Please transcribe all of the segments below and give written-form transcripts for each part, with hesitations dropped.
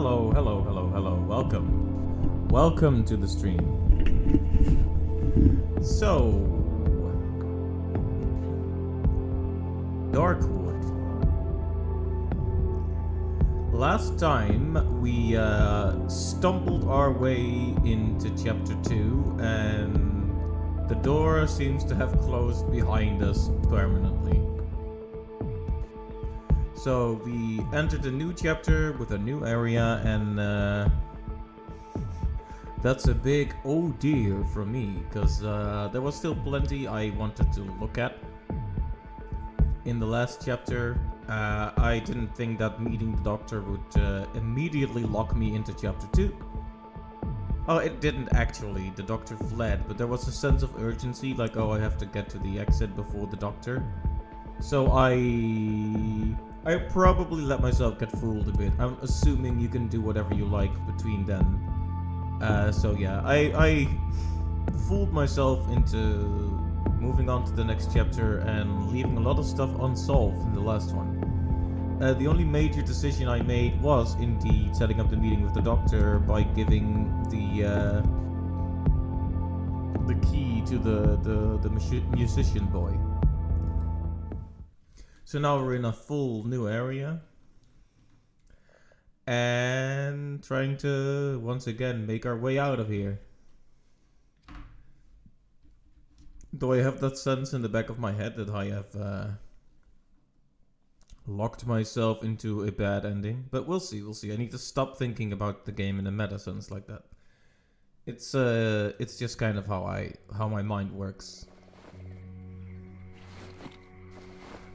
Hello, hello, hello, hello. Welcome. Welcome to the stream. So, Darkwood. Last time we stumbled our way into chapter 2 and the door seems to have closed behind us permanently. So we entered a new chapter with a new area, and that's a big oh dear from me, because there was still plenty I wanted to look at in the last chapter. I didn't think that meeting the doctor would immediately lock me into chapter 2. Oh, it didn't actually. The doctor fled, but there was a sense of urgency, like, oh, I have to get to the exit before the doctor. So I probably let myself get fooled a bit. I'm assuming you can do whatever you like between then. So yeah, I fooled myself into moving on to the next chapter and leaving a lot of stuff unsolved in the last one. The only major decision I made was indeed setting up the meeting with the doctor by giving the key to the musician boy. So now we're in a full new area and trying to once again make our way out of here. Do I have that sense in the back of my head that I have locked myself into a bad ending? But we'll see. I need to stop thinking about the game in a meta sense like that. It's just kind of how my mind works.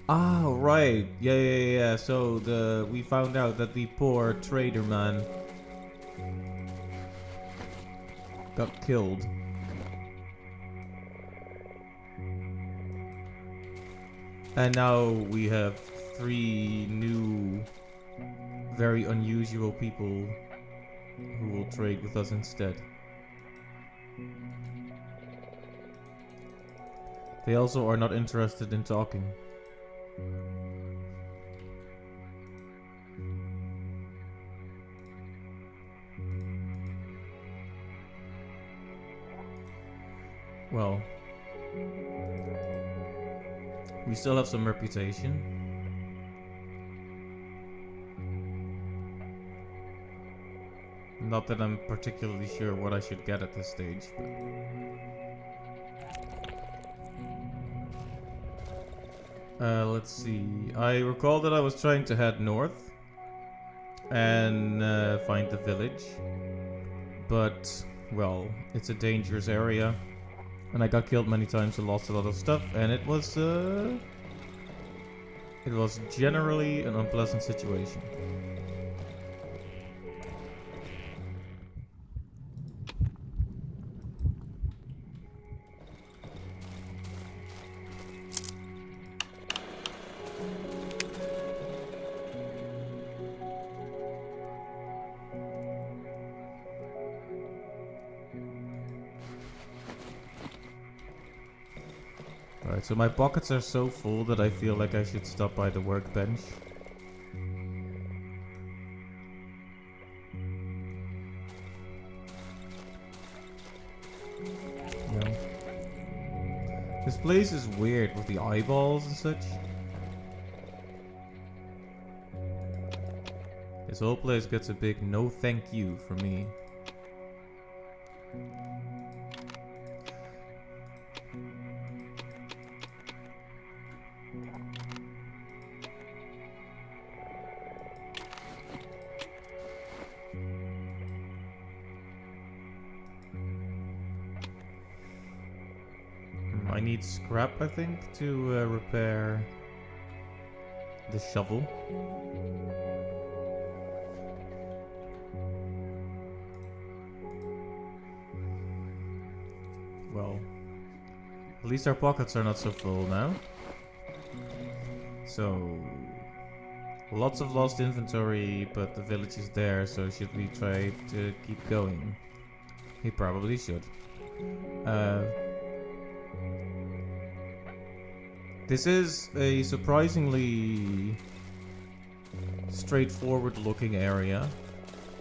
Ah, right. Yeah. So we found out that the poor trader man got killed. And now we have 3 new, very unusual people who will trade with us instead. They also are not interested in talking. Well, we still have some reputation. Not that I'm particularly sure what I should get at this stage, but let's see. I recall that I was trying to head north and find the village, but, well, it's a dangerous area, and I got killed many times and lost a lot of stuff, and it was generally an unpleasant situation. Alright, so my pockets are so full that I feel like I should stop by the workbench. Yeah. This place is weird with the eyeballs and such. This whole place gets a big no thank you from me. I need scrap, I think, to repair the shovel. Well, at least our pockets are not so full now. So, lots of lost inventory, but the village is there, so should we try to keep going? We probably should. This is a surprisingly straightforward looking area.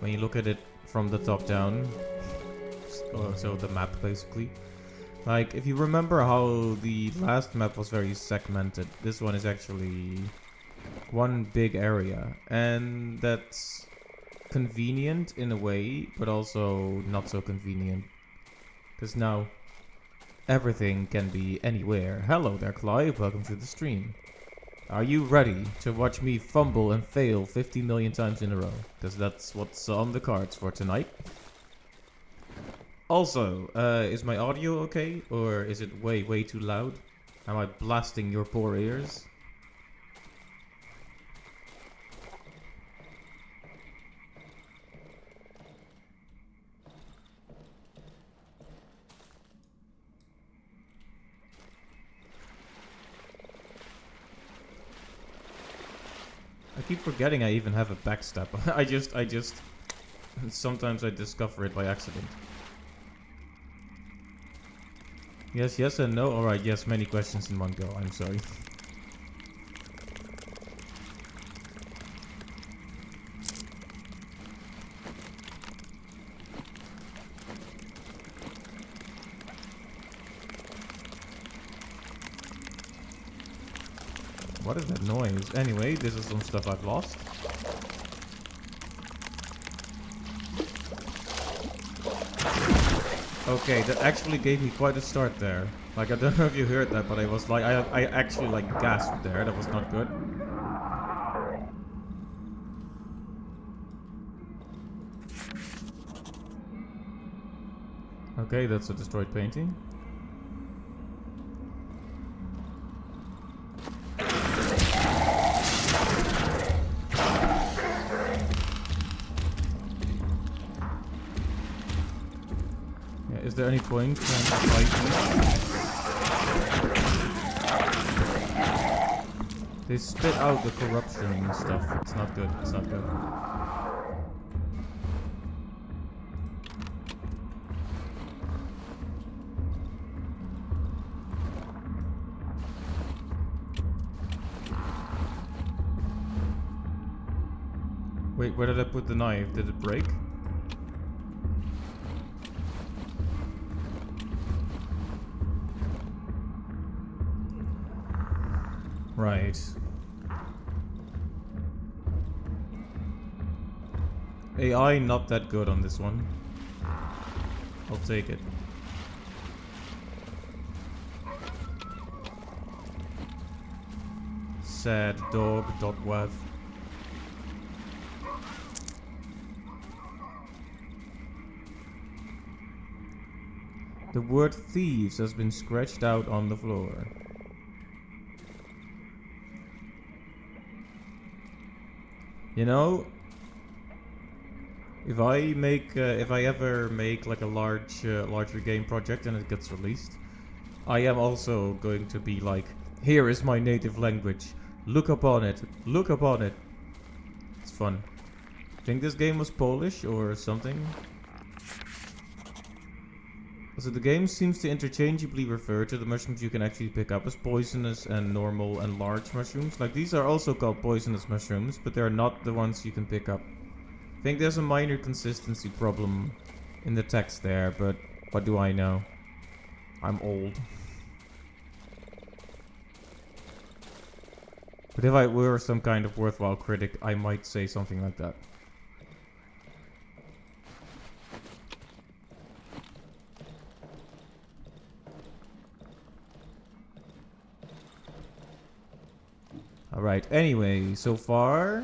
when you look at it from the top down. So the map basically. Like, if you remember how the last map was very segmented, this one is actually one big area. And that's convenient in a way, but also not so convenient. Because now everything can be anywhere. Hello there, Clive. Welcome to the stream. Are you ready to watch me fumble and fail 50 million times in a row? Because that's what's on the cards for tonight. Also, is my audio okay? Or is it way too loud? Am I blasting your poor ears? I keep forgetting I even have a backstep. I just... Sometimes I discover it by accident. Yes, yes and no. Alright, yes, many questions in one go. I'm sorry. What is that noise? Anyway, this is some stuff I've lost. Okay, that actually gave me quite a start there. Like, I don't know if you heard that, but I was like, I actually like gasped there. That was not good. Okay, that's a destroyed painting. Is there any point in fighting? They spit out the corruption and stuff. It's not good. It's not good. Wait, where did I put the knife? Did it break? Right. AI not that good on this one. I'll take it. Sad dog, Darkwood. The word thieves has been scratched out on the floor. You know, if I ever make like a larger game project and it gets released, I am also going to be like, here is my native language. Look upon it. Look upon it. It's fun. I think this game was Polish or something. So the game seems to interchangeably refer to the mushrooms you can actually pick up as poisonous and normal and large mushrooms. Like, these are also called poisonous mushrooms, but they're not the ones you can pick up. I think there's a minor consistency problem in the text there, but what do I know? I'm old. But if I were some kind of worthwhile critic, I might say something like that. Alright, anyway, so far,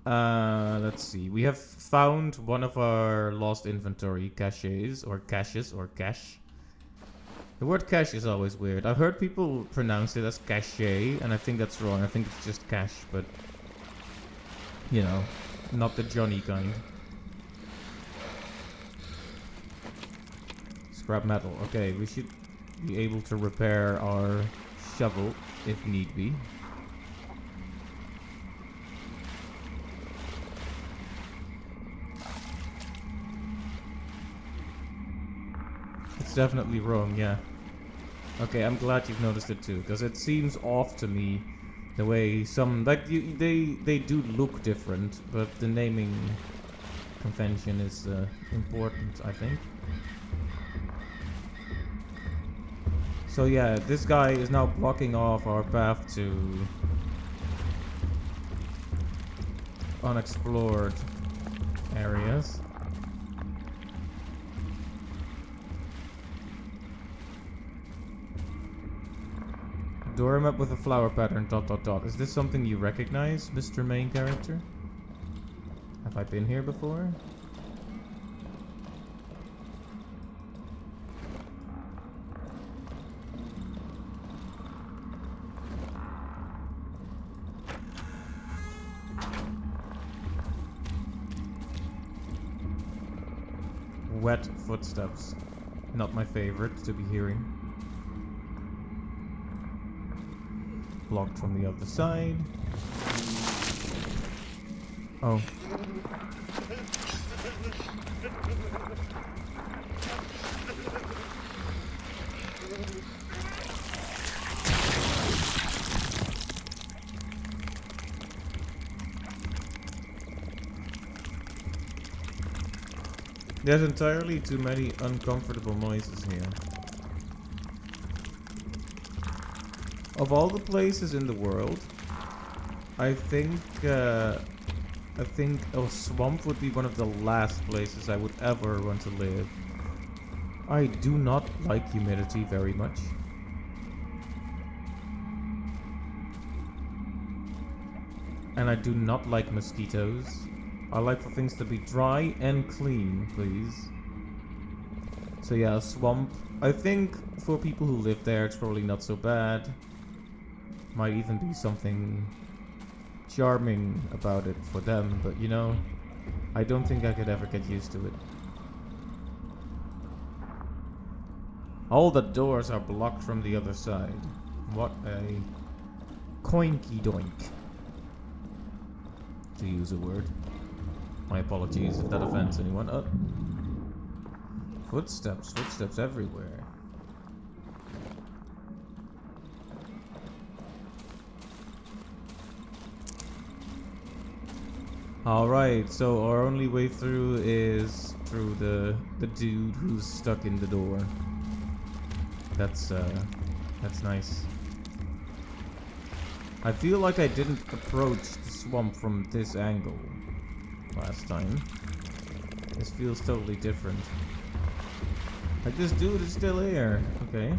let's see, we have found one of our lost inventory caches, or caches, or cache. The word cache is always weird. I've heard people pronounce it as cache, and I think that's wrong. I think it's just cache, but, you know, not the Johnny kind. Scrap metal. Okay, we should be able to repair our shovel if need be. It's definitely wrong, yeah. Okay, I'm glad you've noticed it too, because it seems off to me the way some, like, they do look different, but the naming convention is important, I think. So yeah, this guy is now blocking off our path to unexplored areas. Door map with a flower pattern, ... Is this something you recognize, Mr. Main Character? Have I been here before? Wet footsteps. Not my favorite to be hearing. Blocked from the other side. Oh. There's entirely too many uncomfortable noises here. Of all the places in the world, I think a swamp would be one of the last places I would ever want to live. I do not like humidity very much. And I do not like mosquitoes. I like for things to be dry and clean, please. So yeah, a swamp. I think for people who live there, it's probably not so bad. Might even be something charming about it for them, but you know, I don't think I could ever get used to it. All the doors are blocked from the other side. What a coinky doink, to use a word. My apologies if that offends anyone. Footsteps everywhere. Alright, so our only way through is through the dude who's stuck in the door. That's nice. I feel like I didn't approach the swamp from this angle last time. This feels totally different. Like, this dude is still here. Okay.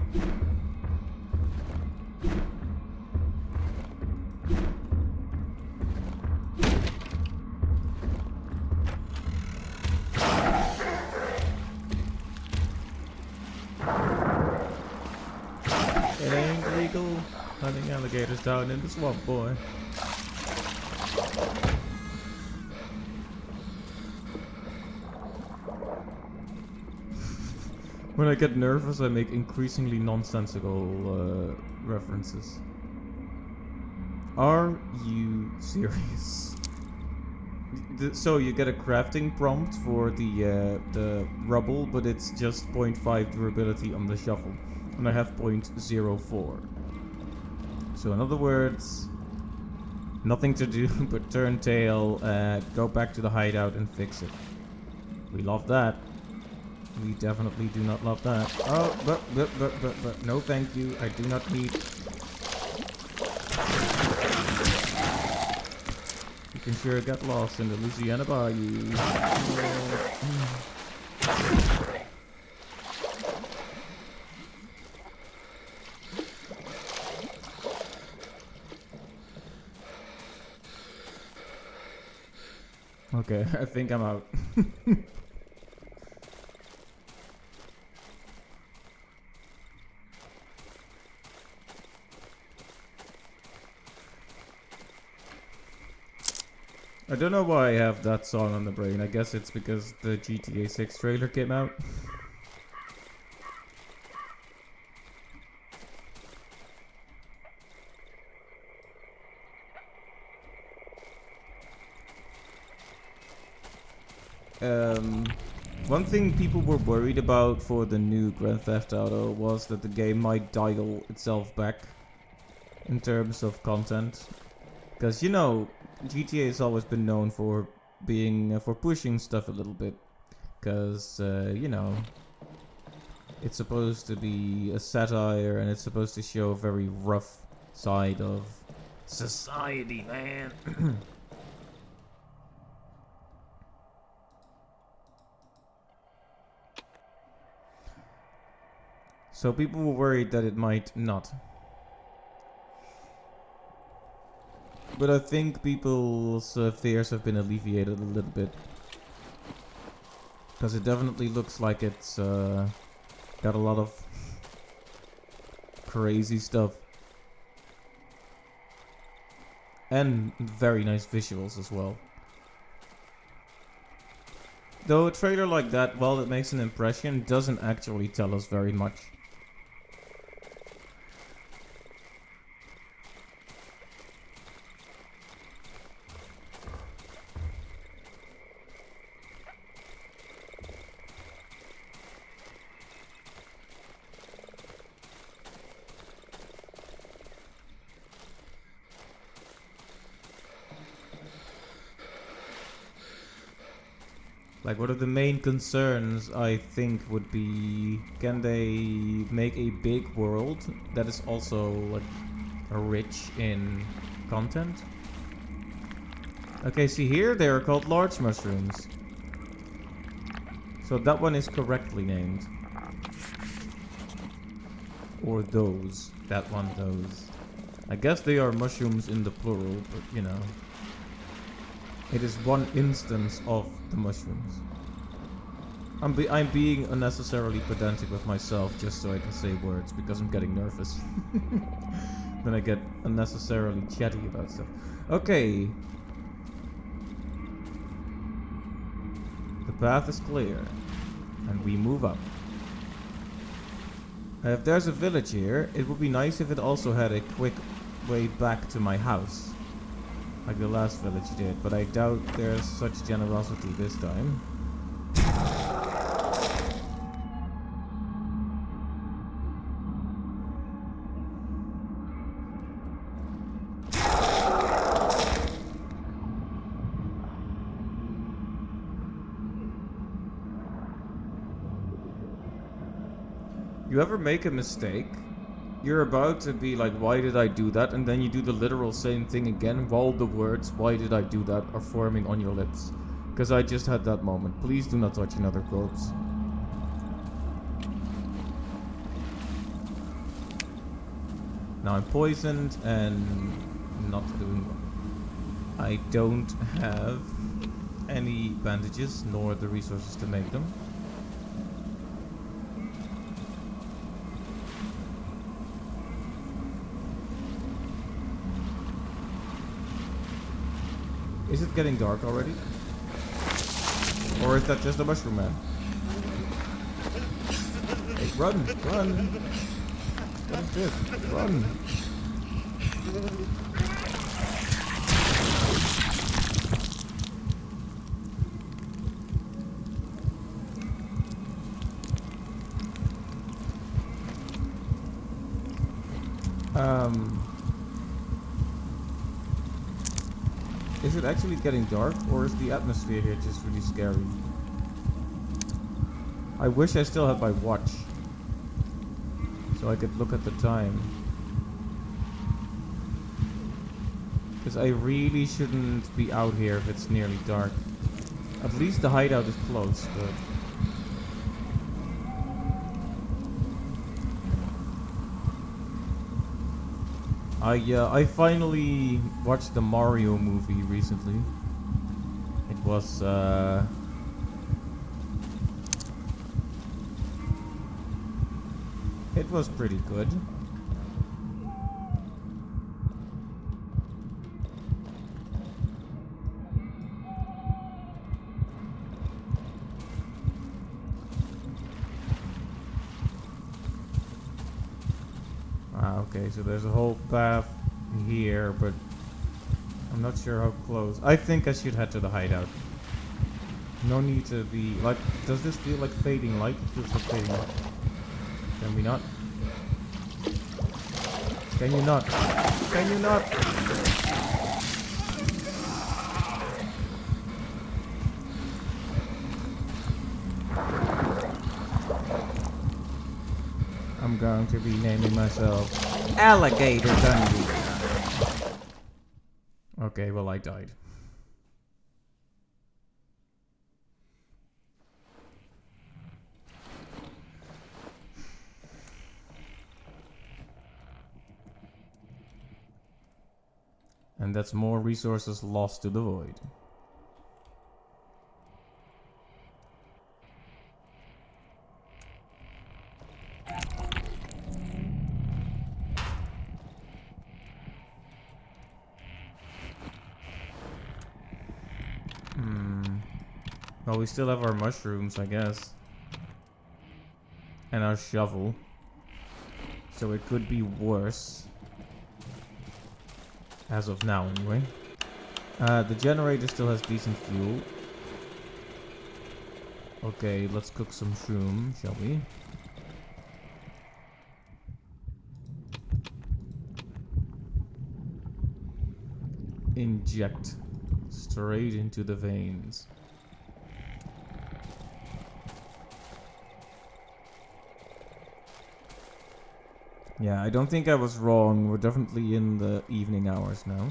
It ain't legal hunting alligators down in the swamp, boy. When I get nervous, I make increasingly nonsensical references. Are you serious? So you get a crafting prompt for the rubble, but it's just 0.5 durability on the shovel, and I have 0.04. So in other words, nothing to do but turn tail, go back to the hideout and fix it. We love that. We definitely do not love that. Oh, but no thank you. I do not need... You can sure get lost in the Louisiana Bayou. Okay, I think I'm out. I don't know why I have that song on the brain. I guess it's because the GTA 6 trailer came out. One thing people were worried about for the new Grand Theft Auto was that the game might dial itself back in terms of content. Because, you know, GTA has always been known for being for pushing stuff a little bit, because you know, it's supposed to be a satire and it's supposed to show a very rough side of society, man. So people were worried that it might not. But I think people's fears have been alleviated a little bit. Because it definitely looks like it's got a lot of crazy stuff. And very nice visuals as well. Though a trailer like that, while it makes an impression, doesn't actually tell us very much. Like, one of the main concerns, I think, would be, can they make a big world that is also, like, rich in content? Okay, see here, they are called large mushrooms. So that one is correctly named. Or those. That one, those. I guess they are mushrooms in the plural, but, you know. It is one instance of the mushrooms. I'm being unnecessarily pedantic with myself just so I can say words because I'm getting nervous. Then I get unnecessarily chatty about stuff. Okay. The path is clear. And we move up. If there's a village here, it would be nice if it also had a quick way back to my house. Like the last village did, but I doubt there's such generosity this time. You ever make a mistake? You're about to be like, why did I do that? And then you do the literal same thing again while the words, why did I do that, are forming on your lips. Because I just had that moment. Please do not touch another corpse. Now I'm poisoned and not doing well. I don't have any bandages nor the resources to make them. Is it getting dark already? Or is that just a mushroom man? Hey, run! Run! What is this? Run! Is it actually getting dark, or is the atmosphere here just really scary? I wish I still had my watch, so I could look at the time. Because I really shouldn't be out here if it's nearly dark. At least the hideout is close, but... I finally watched the Mario movie recently. It was, it was pretty good. Okay, so there's a whole path here, but I'm not sure how close. I think I should head to the hideout. No need to be... like, does this feel like fading light? It feels like fading light. Can we not? Can you not? Can you not? I'm going to be naming myself Alligator Dundee. Okay, well I died. And that's more resources lost to the void. Well, we still have our mushrooms, I guess. And our shovel. So it could be worse. As of now, anyway. The generator still has decent fuel. Okay, let's cook some shroom, shall we? Inject. Straight into the veins. Yeah, I don't think I was wrong. We're definitely in the evening hours now.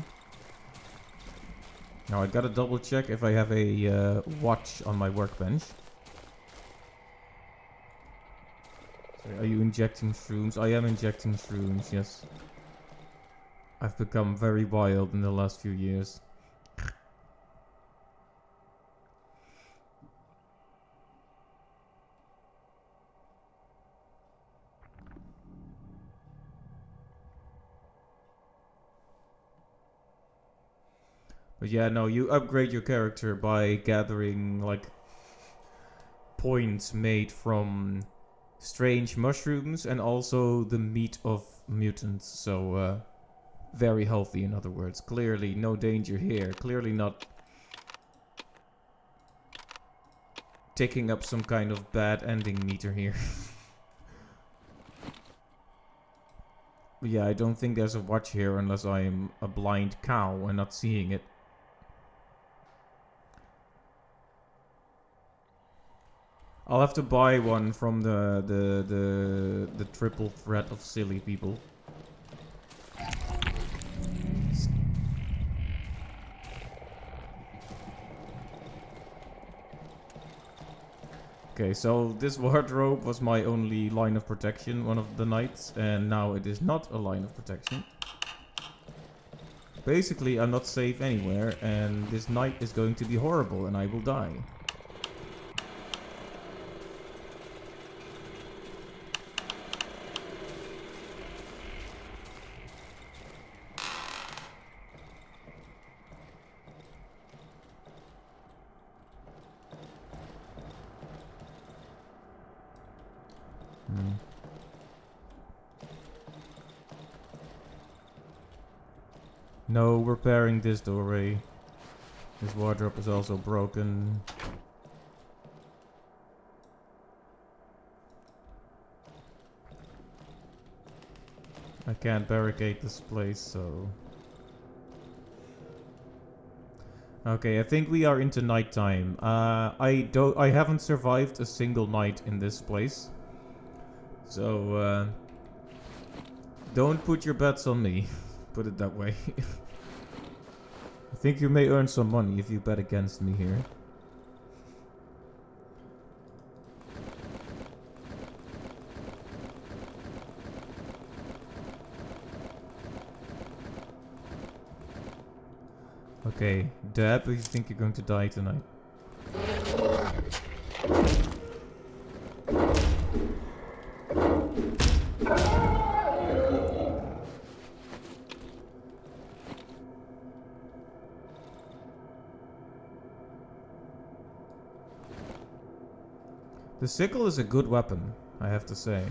Now I gotta double check if I have a watch on my workbench. Sorry, are you injecting shrooms? I am injecting shrooms, yes. I've become very wild in the last few years. But yeah, no, you upgrade your character by gathering, like, points made from strange mushrooms and also the meat of mutants. So, very healthy, in other words. Clearly, no danger here. Clearly not taking up some kind of bad ending meter here. But yeah, I don't think there's a watch here unless I'm a blind cow and not seeing it. I'll have to buy one from the triple threat of silly people. Okay, so this wardrobe was my only line of protection one of the nights, and now it is not a line of protection. Basically, I'm not safe anywhere, and this night is going to be horrible, and I will die. No repairing this doorway. This wardrobe is also broken. I can't barricade this place, so... Okay, I think we are into nighttime. I haven't survived a single night in this place. So, don't put your bets on me. Put it that way. I think you may earn some money if you bet against me here. Okay, Deb, you think you're going to die tonight? The sickle is a good weapon, I have to say.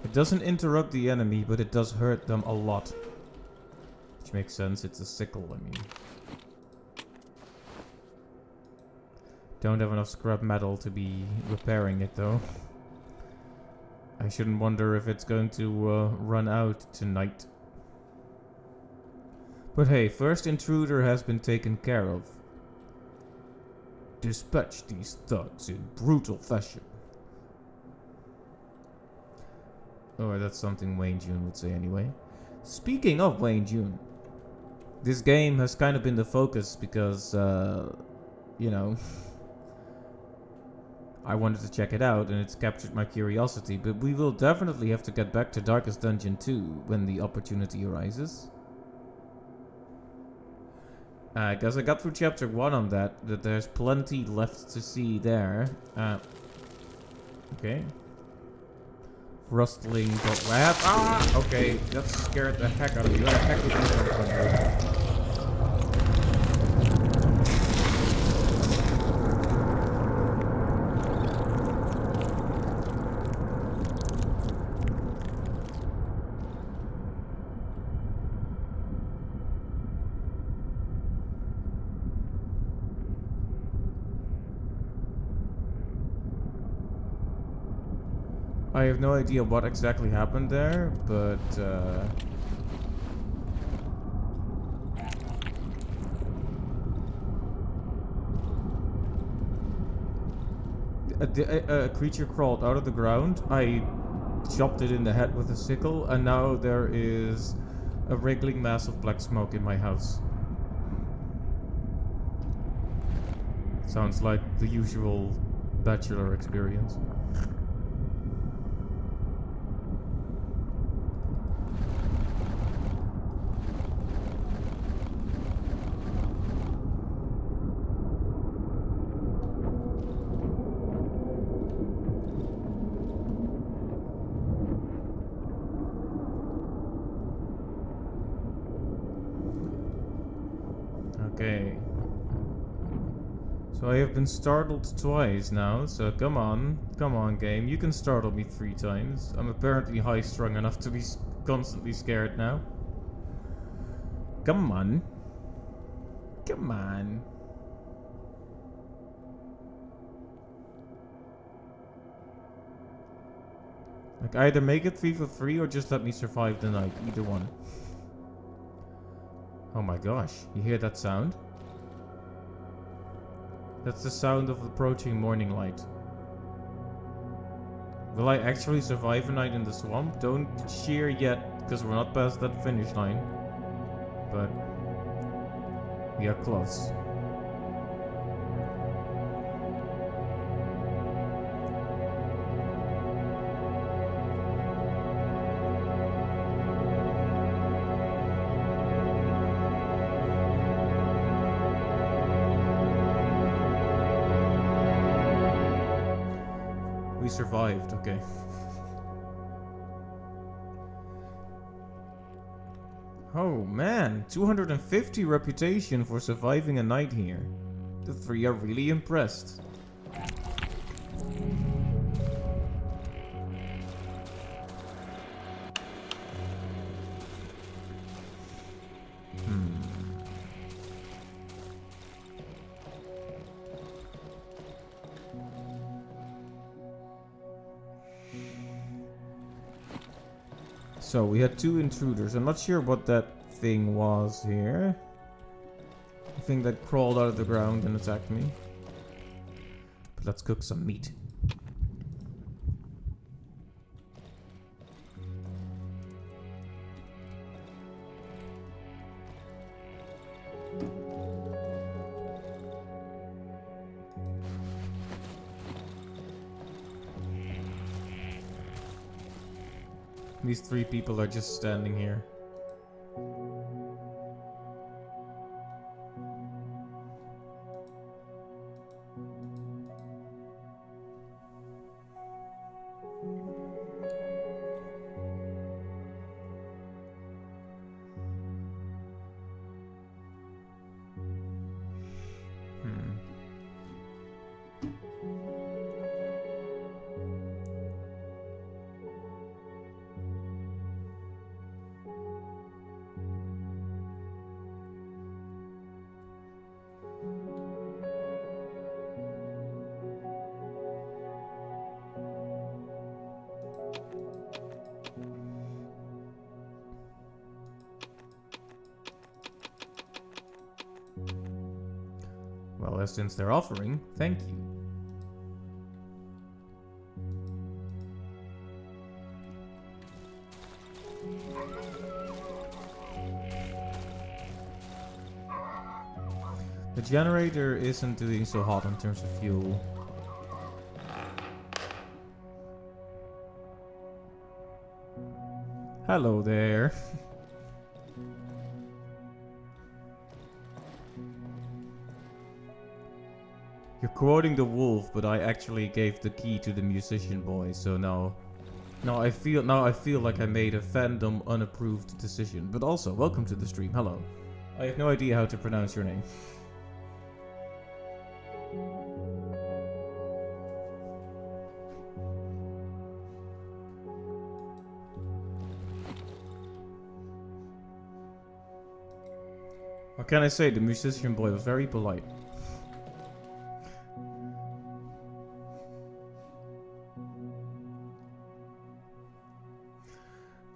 It doesn't interrupt the enemy, but it does hurt them a lot. Which makes sense, it's a sickle, I mean. Don't have enough scrap metal to be repairing it, though. I shouldn't wonder if it's going to run out tonight. But hey, first intruder has been taken care of. Dispatch these thugs in brutal fashion. Or that's something Wayne June would say anyway. Speaking of Wayne June, this game has kind of been the focus because, you know, I wanted to check it out and it's captured my curiosity, but we will definitely have to get back to Darkest Dungeon 2 when the opportunity arises. Because I got through chapter 1 on that there's plenty left to see there. Okay. Rustling web. Ah! Okay, that scared the heck out of me. Where the heck did this come from? I have no idea what exactly happened there, but a creature crawled out of the ground. I chopped it in the head with a sickle, and now there is a wriggling mass of black smoke in my house. Sounds like the usual bachelor experience. Okay. So I have been startled twice now, so come on game, you can startle me 3 times. I'm apparently high-strung enough to be constantly scared now. Come on. Come on. Like, either make it 3 for 3 or just let me survive the night, either one. Oh my gosh, you hear that sound? That's the sound of approaching morning light. Will I actually survive a night in the swamp? Don't cheer yet, because we're not past that finish line. But we are close. We survived, okay. Oh man, 250 reputation for surviving a night here. The 3 are really impressed. So we had 2 intruders. I'm not sure what that thing was here. The thing that crawled out of the ground and attacked me. But let's cook some meat. These 3 people are just standing here. Well, since they're offering, thank you. The generator isn't doing so hot in terms of fuel. Hello there. You're quoting the wolf, but I actually gave the key to the musician boy, so now I feel like I made a fandom unapproved decision. But also, welcome to the stream. Hello. I have no idea how to pronounce your name. What can I say? The musician boy was very polite.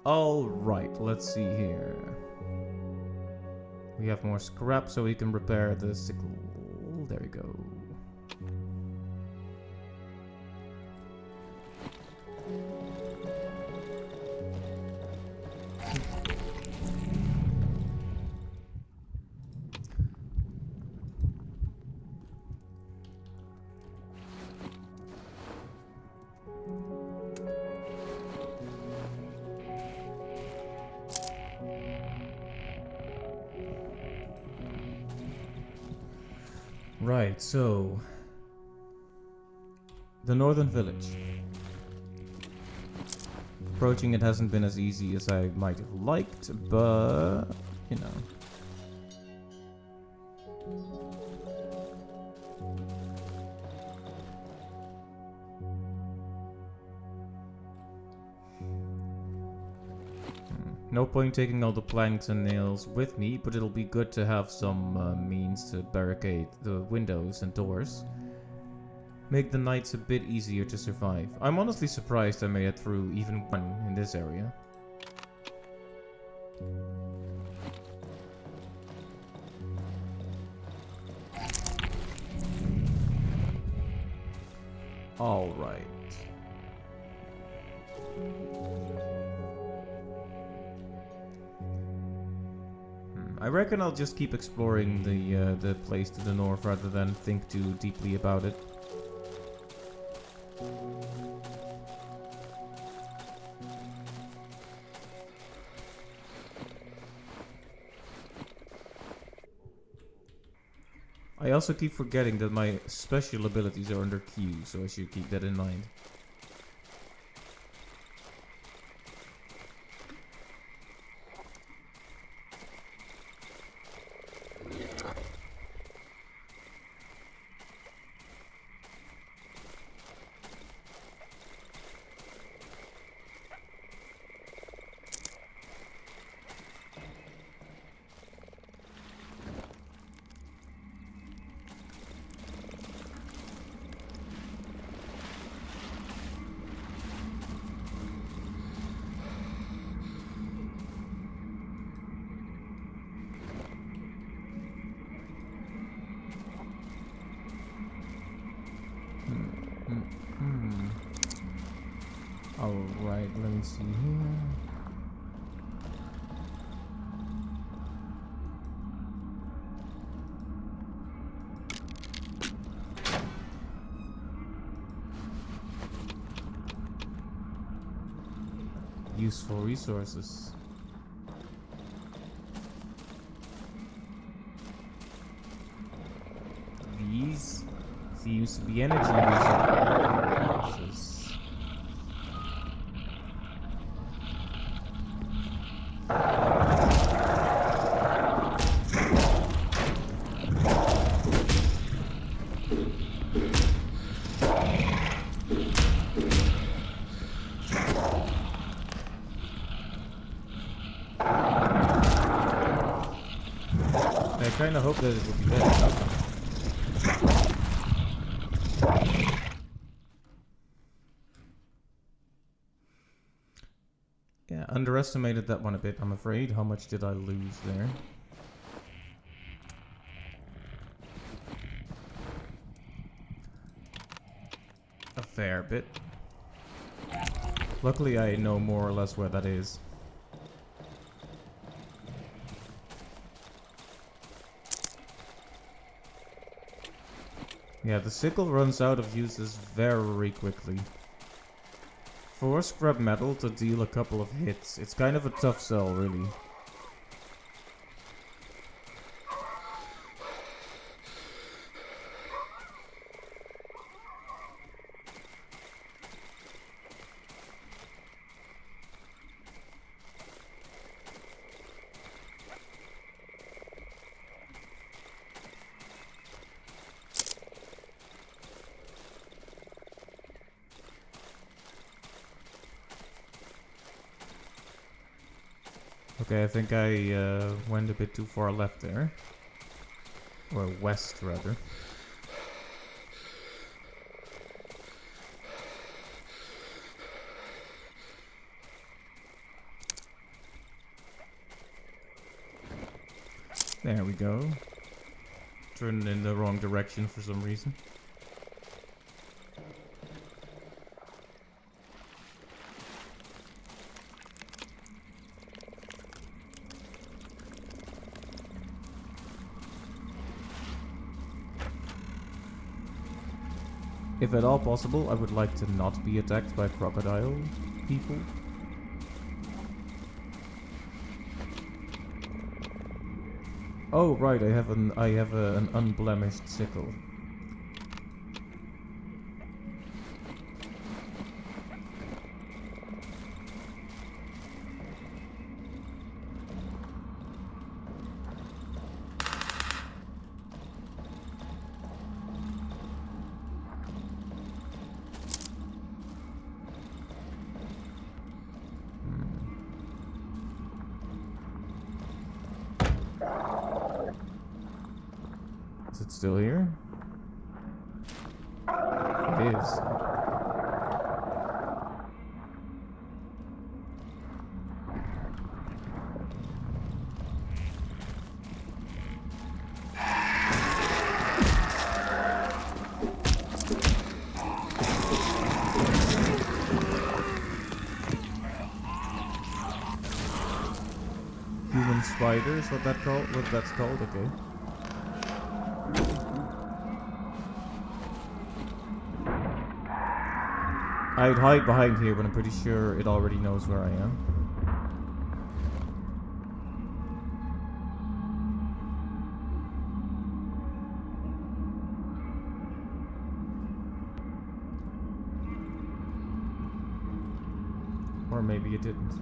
Alright, let's see here. We have more scrap so we can repair the sickle. There we go. Right, so the northern village. Approaching it hasn't been as easy as I might have liked, but you know. No point taking all the planks and nails with me, but it'll be good to have some means to barricade the windows and doors. Make the nights a bit easier to survive. I'm honestly surprised I made it through even one in this area. Alright. I reckon I'll just keep exploring the place to the north rather than think too deeply about it. I also keep forgetting that my special abilities are under Q, so I should keep that in mind. Alright, let me see here. Useful resources. These seems to be energy resources. I kind of hope that it will be better. Yeah, underestimated that one a bit, I'm afraid. How much did I lose there? A fair bit. Luckily, I know more or less where that is. Yeah, the sickle runs out of uses very quickly. For scrap metal to deal a couple of hits, it's kind of a tough sell, really. Okay, I think I went a bit too far left there. Or west, rather. There we go. Turned in the wrong direction for some reason. If at all possible, I would like to not be attacked by crocodile people. Oh right, I have an unblemished sickle. Is it still here? It is. Human spiders, what that's called, okay. I'd hide behind here, but I'm pretty sure it already knows where I am. Or maybe it didn't.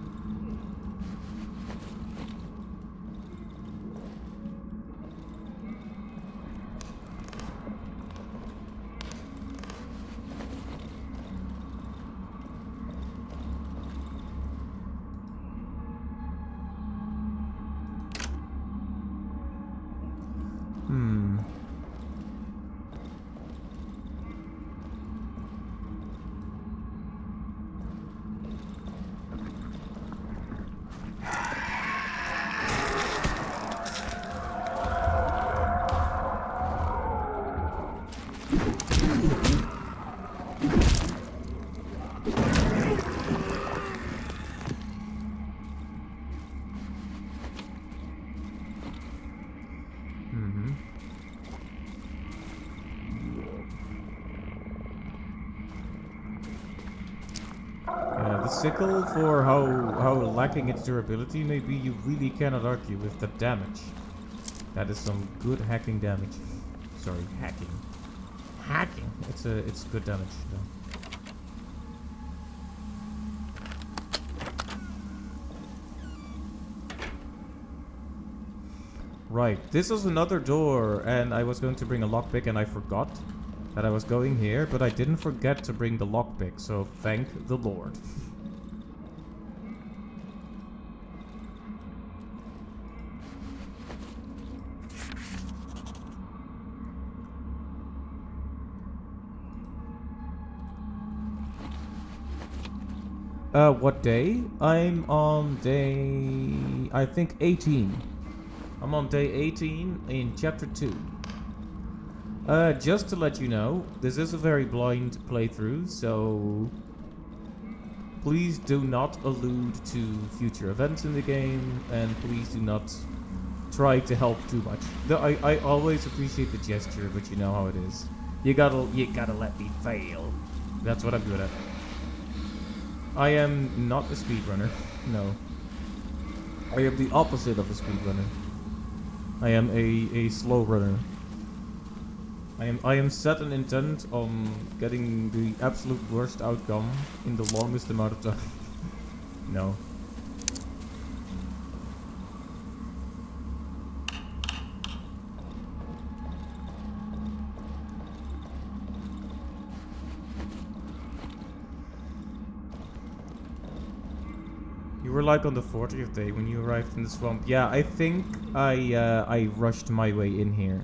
The sickle, for how lacking its durability may be, you really cannot argue with the damage. That is some good hacking damage. Sorry, hacking. Hacking. It's good damage though. Right, this was another door, and I was going to bring a lockpick, and I forgot that I was going here, but I didn't forget to bring the lockpick, so thank the Lord. What day? I'm on day, I think 18. I'm on day 18 in chapter 2. Just to let you know, this is a very blind playthrough, so please do not allude to future events in the game, and please do not try to help too much. I always appreciate the gesture, but you know how it is. You gotta let me fail. That's what I'm good at. I am not a speedrunner. No. I am the opposite of a speedrunner. I am a slow runner. I am set an intent on getting the absolute worst outcome in the longest amount of time. No. You were like on the 40th day when you arrived in the swamp. Yeah, I think I rushed my way in here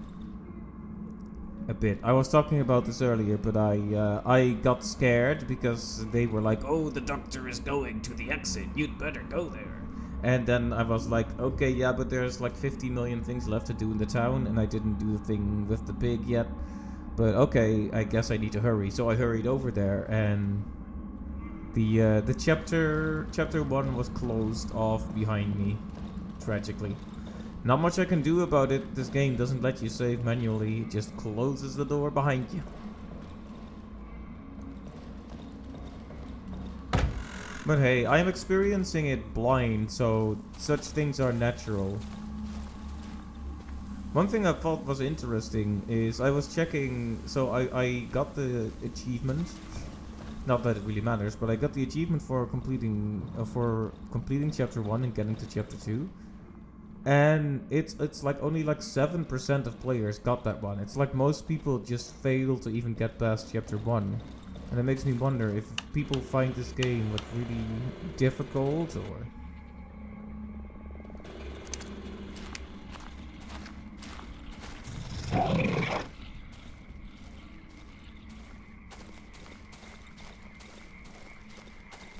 a bit. I was talking about this earlier, but I got scared because they were like, "Oh, the doctor is going to the exit. You'd better go there." And then I was like, "Okay, yeah, but there's like 50 million things left to do in the town, and I didn't do the thing with the pig yet. But okay, I guess I need to hurry." So I hurried over there, and the chapter 1 was closed off behind me, tragically. Not much I can do about it. This game doesn't let you save manually. It just closes the door behind you. But hey, I am experiencing it blind, so such things are natural. One thing I thought was interesting is I was checking, so I got the achievement. Not that it really matters, but I got the achievement for completing chapter 1 and getting to chapter 2. And it's like only like 7% of players got that one. It's like most people just fail to even get past chapter 1. And it makes me wonder if people find this game like really difficult or...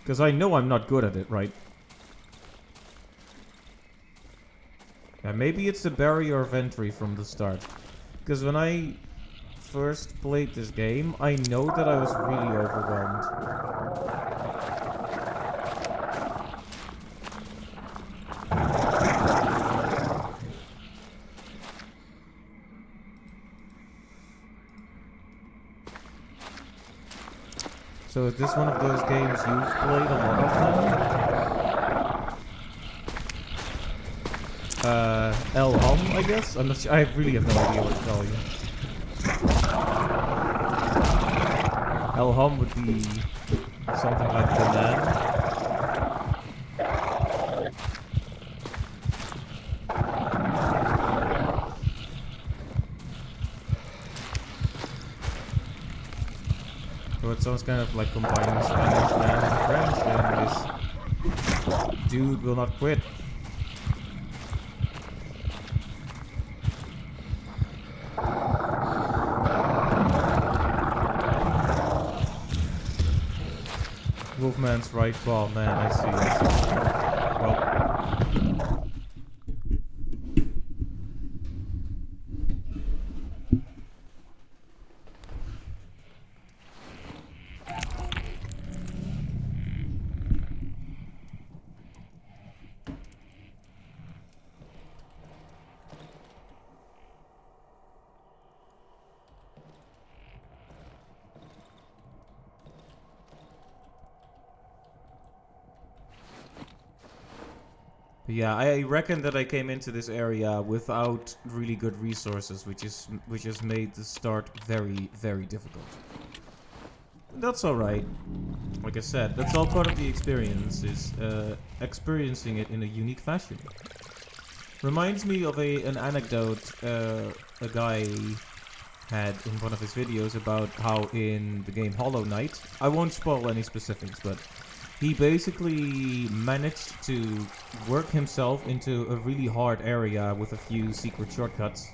Because I know I'm not good at it, right? Yeah, maybe it's the barrier of entry from the start. Because when I first played this game, I know that I was really overwhelmed. So is this one of those games you've played a lot of them? El Hom, I guess? I'm not sure. I really have no idea what to tell you. El Hom would be something like the man. So it sounds kind of like combining Spanish man and French, and this dude will not quit. Wolfman's right ball, man, I see. Well. Yeah, I reckon that I came into this area without really good resources, which has made the start very, very difficult. That's alright. Like I said, that's all part of the experience, is experiencing it in a unique fashion. Reminds me of an anecdote a guy had in one of his videos about how in the game Hollow Knight, I won't spoil any specifics, but he basically managed to work himself into a really hard area with a few secret shortcuts.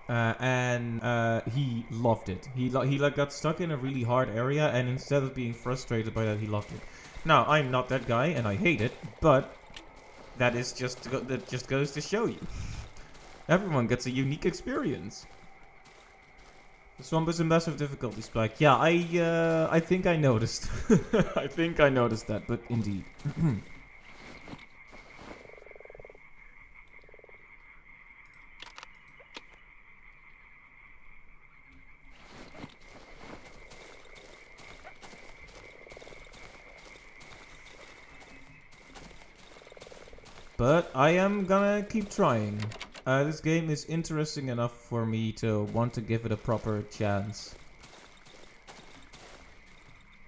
And he loved it. He like got stuck in a really hard area, and instead of being frustrated by that, he loved it. Now, I'm not that guy, and I hate it, but that just goes to show you. Everyone gets a unique experience. The swamp is a massive difficulty spike. Yeah, I think I noticed. I think I noticed that, but indeed. But I am gonna keep trying. This game is interesting enough for me to want to give it a proper chance.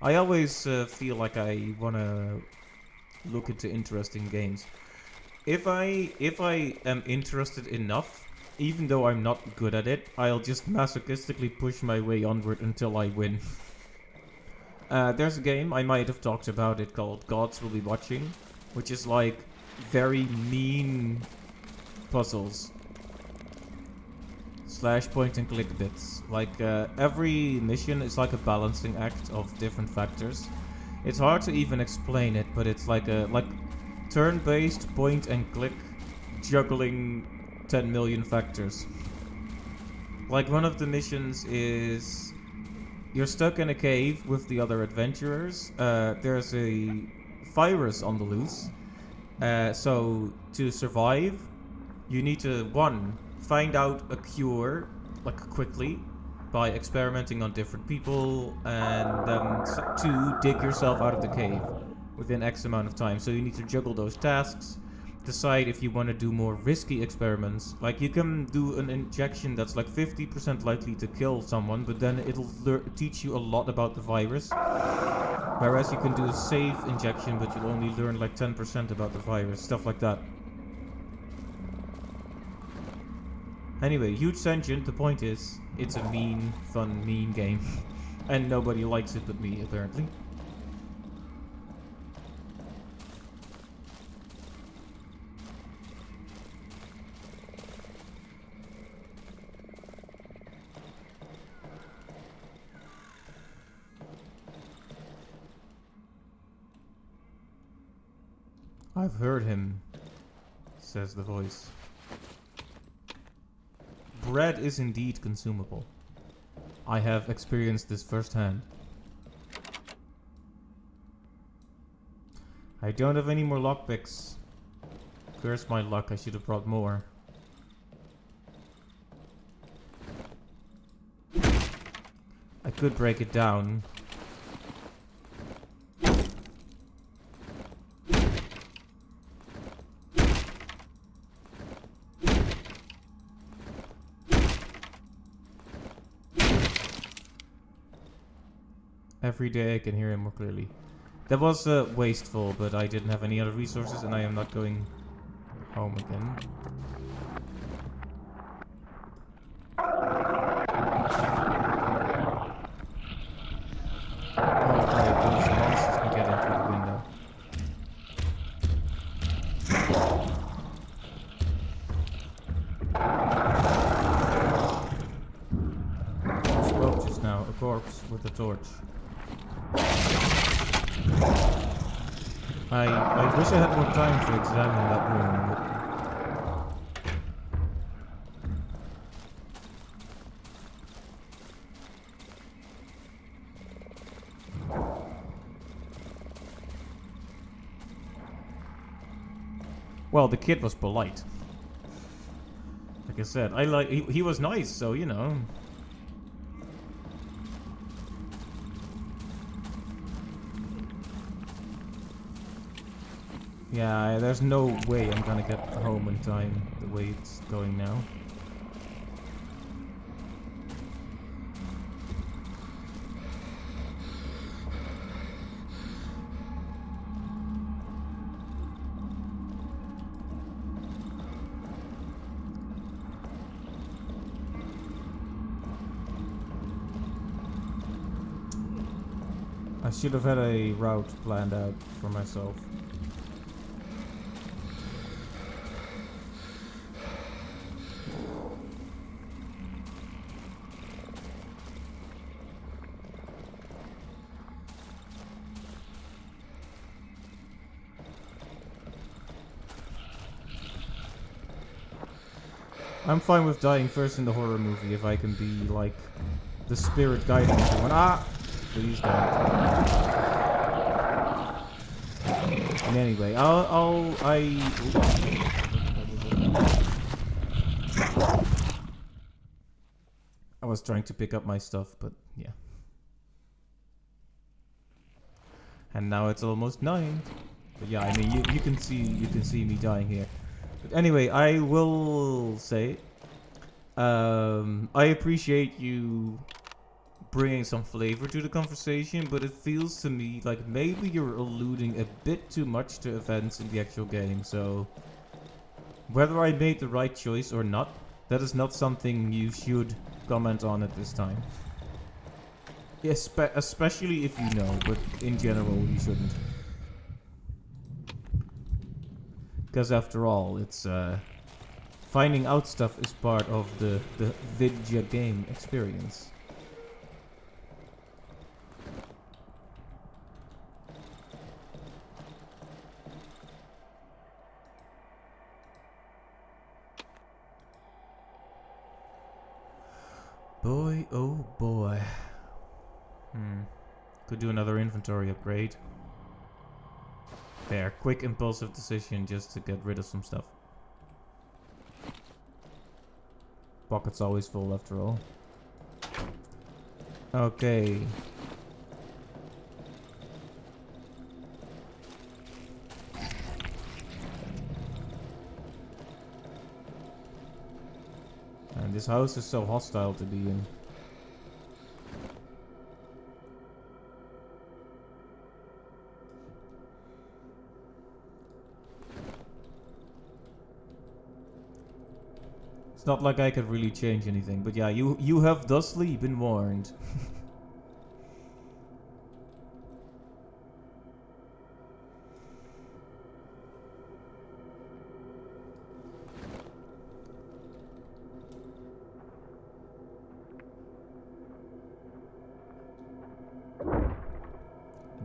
I always feel like I wanna look into interesting games. If I am interested enough, even though I'm not good at it, I'll just masochistically push my way onward until I win. There's a game, I might have talked about it, called Gods Will Be Watching, which is like very mean puzzles. / point and click bits. Like every mission is like a balancing act of different factors. It's hard to even explain it, but it's like a turn-based point and click juggling 10 million factors. Like one of the missions is you're stuck in a cave with the other adventurers. There's a virus on the loose. So to survive, you need to 1. Find out a cure like quickly by experimenting on different people, and then 2. Dig yourself out of the cave within X amount of time. So you need to juggle those tasks. Decide if you want to do more risky experiments. Like you can do an injection that's like 50% likely to kill someone, but then it'll teach you a lot about the virus. Whereas you can do a safe injection, but you'll only learn like 10% about the virus. Stuff like that. Anyway, huge tangent. The point is, it's a mean, fun, mean game. And nobody likes it but me, apparently. I've heard him, says the voice. Bread is indeed consumable. I have experienced this firsthand. I don't have any more lockpicks. Curse my luck, I should have brought more. I could break it down. Every day I can hear him more clearly. That was wasteful, but I didn't have any other resources and I am not going home again. Oh great, those monsters can get in through the window. Spoke just now, a corpse with a torch. I wish I had more time to examine that room. Well, the kid was polite. Like I said, he was nice, so you know. Yeah, there's no way I'm gonna get home in time the way it's going now. I should have had a route planned out for myself. I'm fine with dying first in the horror movie if I can be like the spirit guiding everyone. Ah! Please don't. And anyway, I was trying to pick up my stuff, but yeah. And now it's almost 9. But yeah, I mean, you can see me dying here. But anyway, I will say, I appreciate you bringing some flavor to the conversation, but it feels to me like maybe you're alluding a bit too much to events in the actual game. So whether I made the right choice or not, that is not something you should comment on at this time. Especially if you know, but in general, you shouldn't. Because after all, it's finding out stuff is part of the video game experience. Boy, oh boy. Could do another inventory upgrade. There, quick impulsive decision just to get rid of some stuff. Pocket's always full after all. Okay. And this house is so hostile to be in. It's not like I could really change anything, but yeah, you have thusly been warned.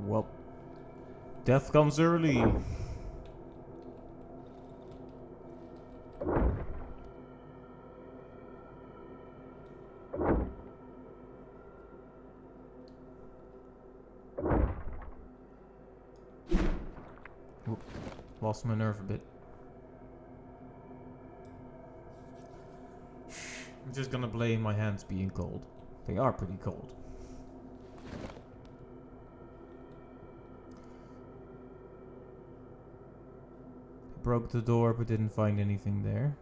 Well, death comes early. Oop, lost my nerve a bit. I'm just gonna blame my hands being cold. They are pretty cold. Broke the door but didn't find anything there.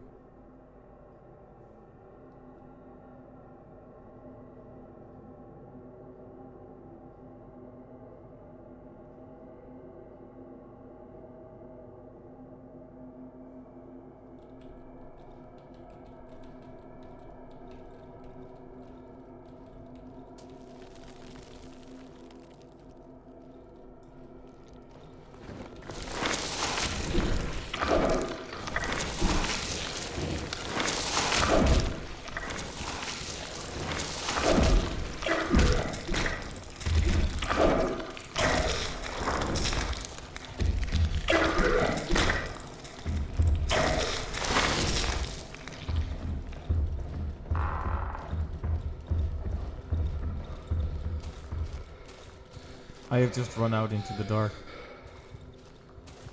I have just run out into the dark.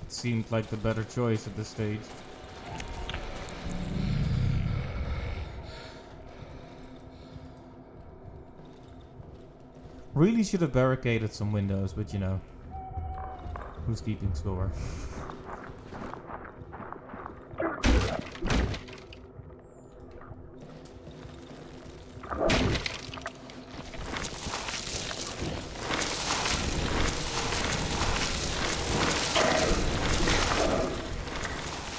It seemed like the better choice at this stage. Really should have barricaded some windows, but you know, who's keeping score?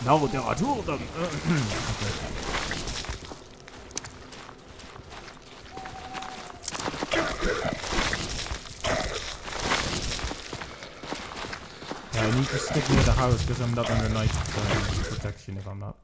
No, there are two of them. Okay. Yeah, I need to stick near the house because I'm not under night protection if I'm not.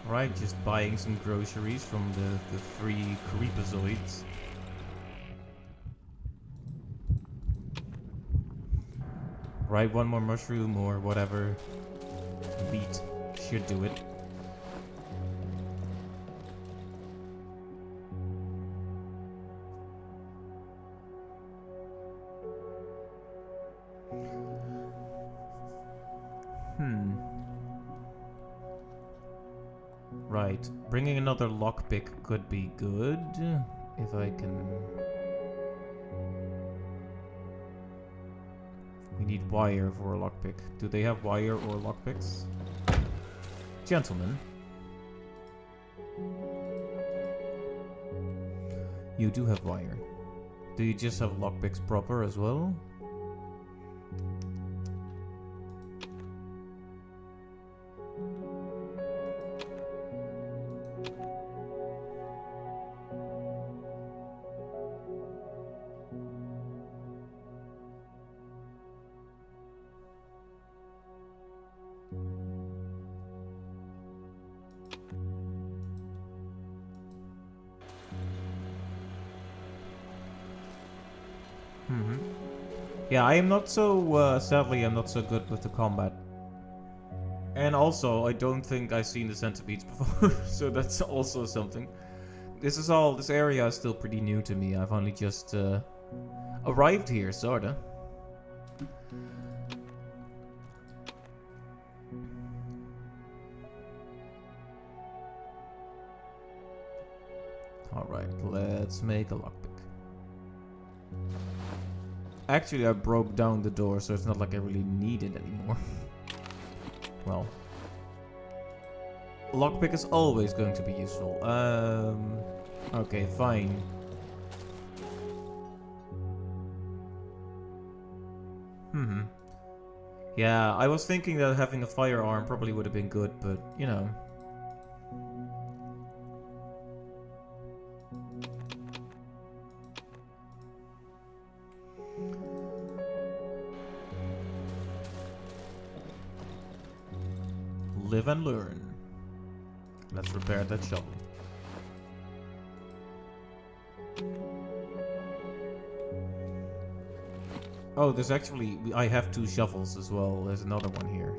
Right, just buying some groceries from the three creepazoids. Right, one more mushroom or whatever. Wheat should do it. Right, bringing another lockpick could be good if I can. We need wire for a lockpick. Do they have wire or lockpicks? Gentlemen. You do have wire. Do you just have lockpicks proper as well? Yeah, I am not so, sadly, I'm not so good with the combat. And also, I don't think I've seen the centipedes before, so that's also something. This area is still pretty new to me. I've only just, arrived here, sorta. Alright, let's make a lockpick. Actually, I broke down the door, so it's not like I really need it anymore. Well. Lockpick is always going to be useful. Okay, fine. Yeah, I was thinking that having a firearm probably would have been good, but, you know. Live and learn. Let's repair that shovel. Oh, there's actually... I have 2 shovels as well. There's another one here.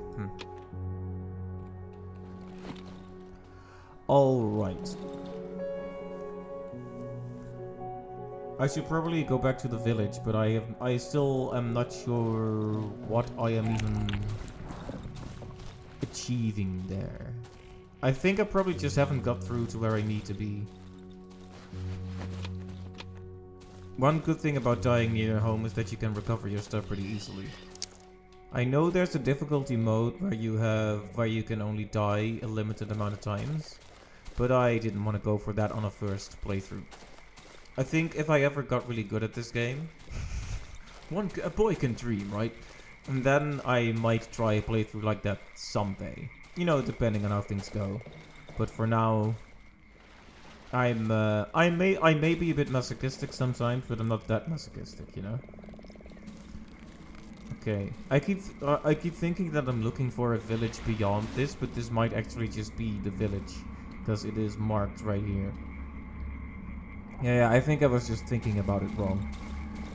Alright. I should probably go back to the village, but I still am not sure what I am even achieving there. I think I probably just haven't got through to where I need to be. One good thing about dying near home is that you can recover your stuff pretty easily. I know there's a difficulty mode where you can only die a limited amount of times, but I didn't want to go for that on a first playthrough. I think if I ever got really good at this game, a boy can dream, right? And then I might try a playthrough like that someday. You know, depending on how things go. But for now, I may be a bit masochistic sometimes, but I'm not that masochistic, you know. Okay, I keep thinking that I'm looking for a village beyond this, but this might actually just be the village, because it is marked right here. Yeah, I think I was just thinking about it wrong.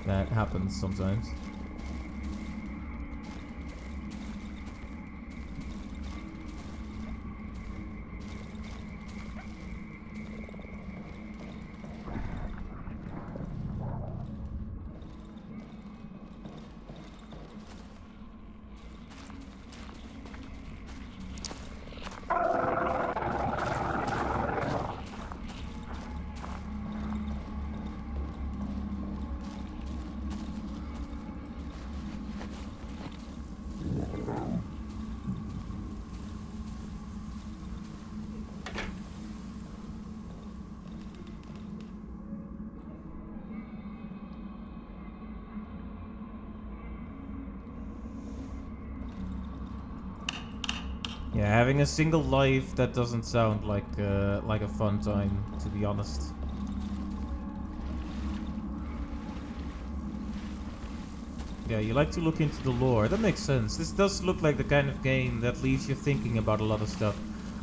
That happens sometimes. Yeah, having a single life, that doesn't sound like a fun time, to be honest. Yeah, you like to look into the lore. That makes sense. This does look like the kind of game that leaves you thinking about a lot of stuff.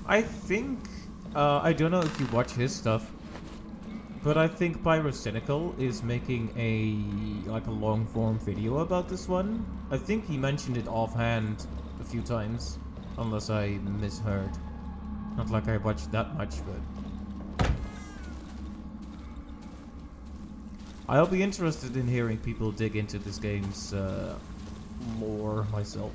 I think, I don't know if you watch his stuff, but I think Pyrocynical is making like a long form video about this one. I think he mentioned it offhand a few times, unless I misheard. Not like I watched that much, but I'll be interested in hearing people dig into this game's lore myself.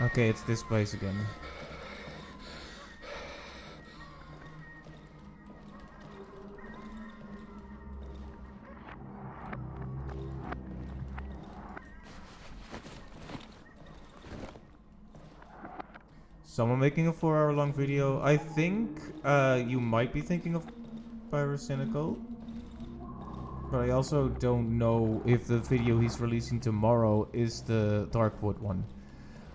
Okay, it's this place again. Someone making a 4-hour long video. I think you might be thinking of Pyrocynical. But I also don't know if the video he's releasing tomorrow is the Darkwood one.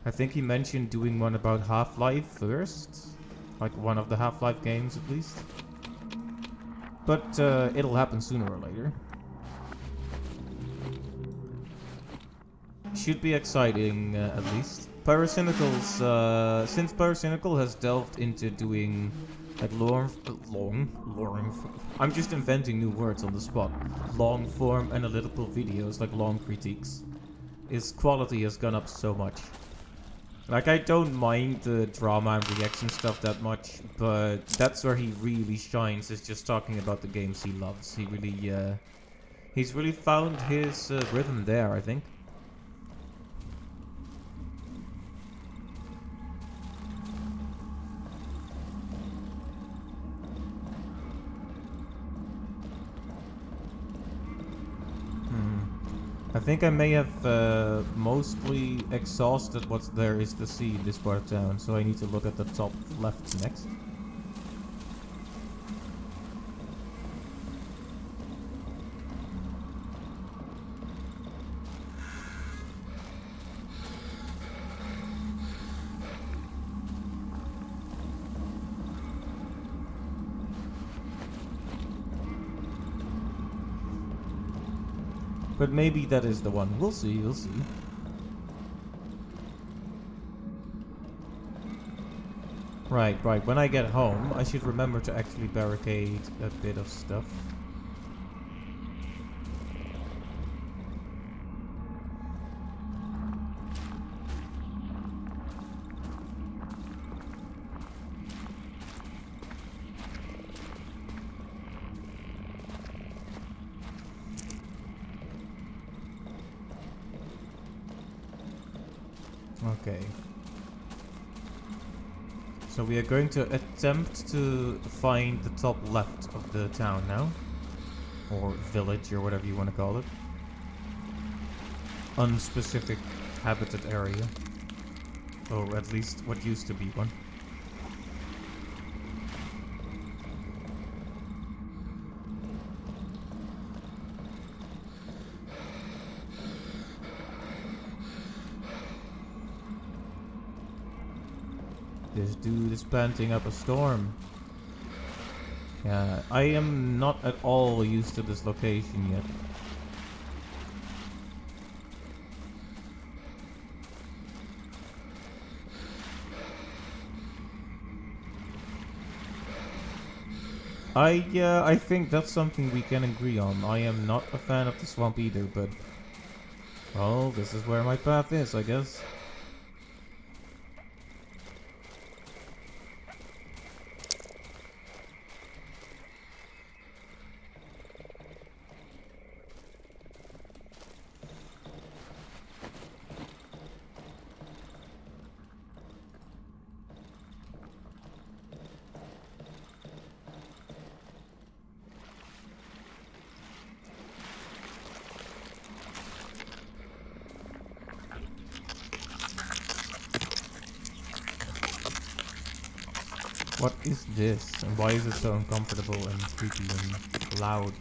I think he mentioned doing one about Half-Life first. Like one of the Half-Life games at least. But it'll happen sooner or later. Should be exciting at least. Pyrocynical's, since Pyrocynical has delved into doing like I'm just inventing new words on the spot. Long form analytical videos, like long critiques. His quality has gone up so much. Like, I don't mind the drama and reaction stuff that much, but that's where he really shines, is just talking about the games he loves. He really, he's really found his rhythm there, I think. I think I may have mostly exhausted what there is to see in this part of town, so I need to look at the top left next. But maybe that is the one. We'll see, we'll see. Right. When I get home, I should remember to actually barricade a bit of stuff. Okay. So we are going to attempt to find the top left of the town now. Or village, or whatever you want to call it. Unspecific habitat area. Or at least what used to be one. This dude is planting up a storm. Yeah, I am not at all used to this location yet. I think that's something we can agree on. I am not a fan of the swamp either, but well, this is where my path is, I guess. What is this? And why is it so uncomfortable and creepy and loud?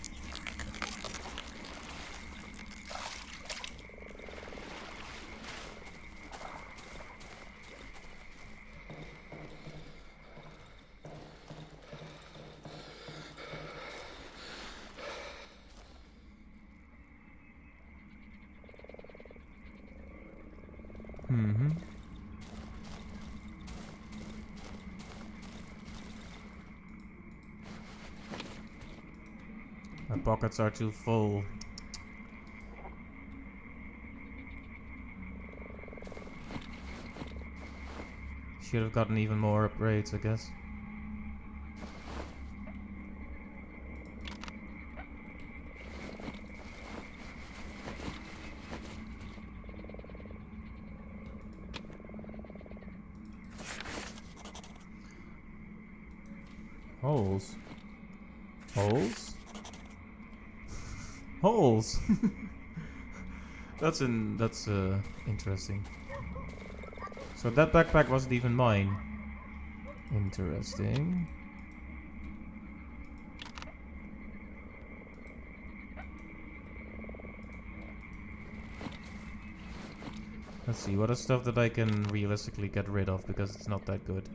Mm-hmm. My pockets are too full. Should have gotten even more upgrades, I guess. Holes. Holes? Holes! That's interesting. So that backpack wasn't even mine. Interesting. Let's see, what is stuff that I can realistically get rid of because it's not that good.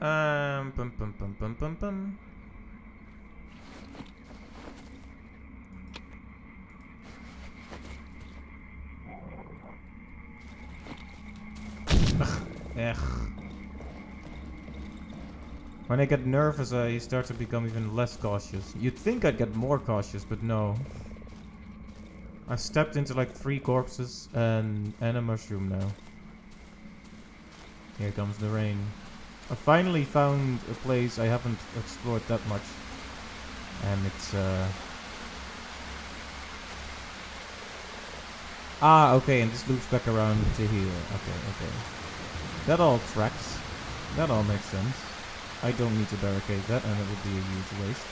Bum bum bum bum bum bum. Ugh. When I get nervous, I start to become even less cautious. You'd think I'd get more cautious, but no. I stepped into like 3 corpses and a mushroom now. Here comes the rain. I finally found a place I haven't explored that much. And it's Ah, okay, and this loops back around to here. Okay. That all tracks. That all makes sense. I don't need to barricade that, and it would be a huge waste.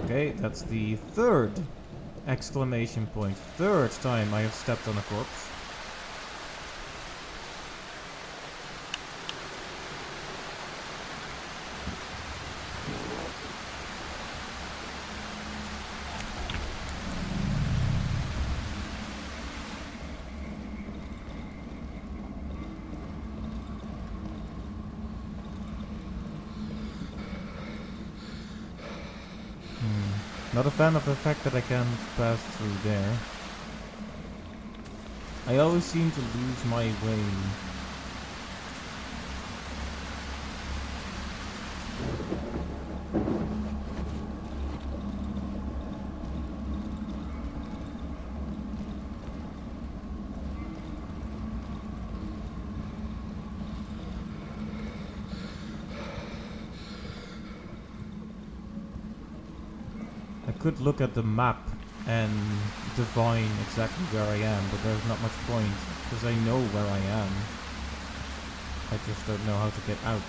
Okay, that's the 3rd exclamation point. 3rd time I have stepped on a corpse. Not a fan of the fact that I can't pass through there. I always seem to lose my way. I could look at the map and divine exactly where I am, but there's not much point, because I know where I am. I just don't know how to get out.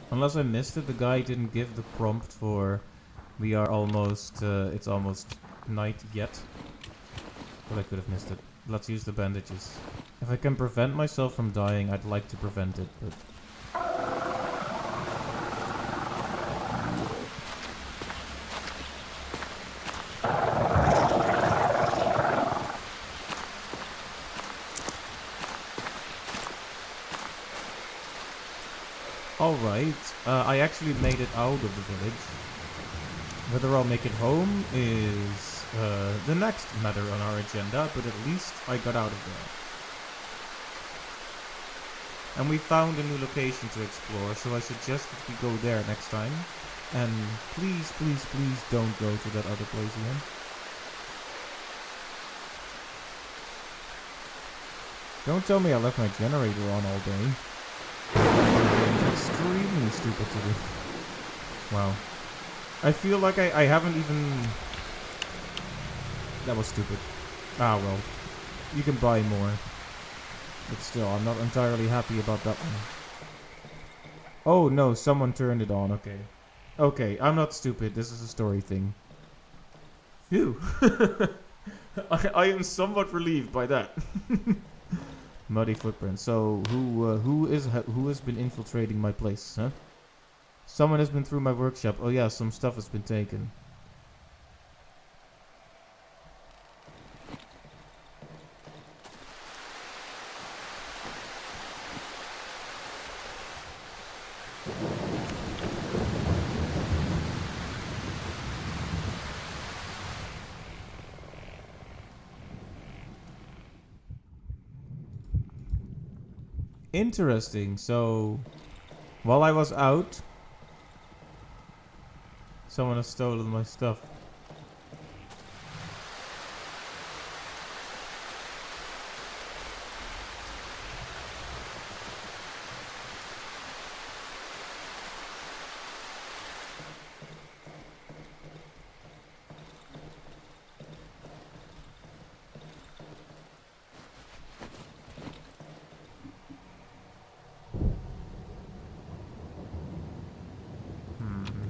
Unless I missed it, the guy didn't give the prompt for we are almost, it's almost night yet. But I could have missed it. Let's use the bandages. If I can prevent myself from dying, I'd like to prevent it, but... Alright, I actually made it out of the village. Whether I'll make it home is the next matter on our agenda, but at least I got out of there. And we found a new location to explore, so I suggest that we go there next time. And please, please, please don't go to that other place again. Don't tell me I left my generator on all day. Extremely stupid to do. Wow. I feel like I haven't even That was stupid. Ah well. You can buy more. But still, I'm not entirely happy about that one. Oh no, someone turned it on, okay. Okay, I'm not stupid, this is a story thing. Phew. I am somewhat relieved by that. Muddy footprints. So who has been infiltrating my place, huh? Someone has been through my workshop. Oh yeah, some stuff has been taken. Interesting. So while I was out, someone has stolen my stuff.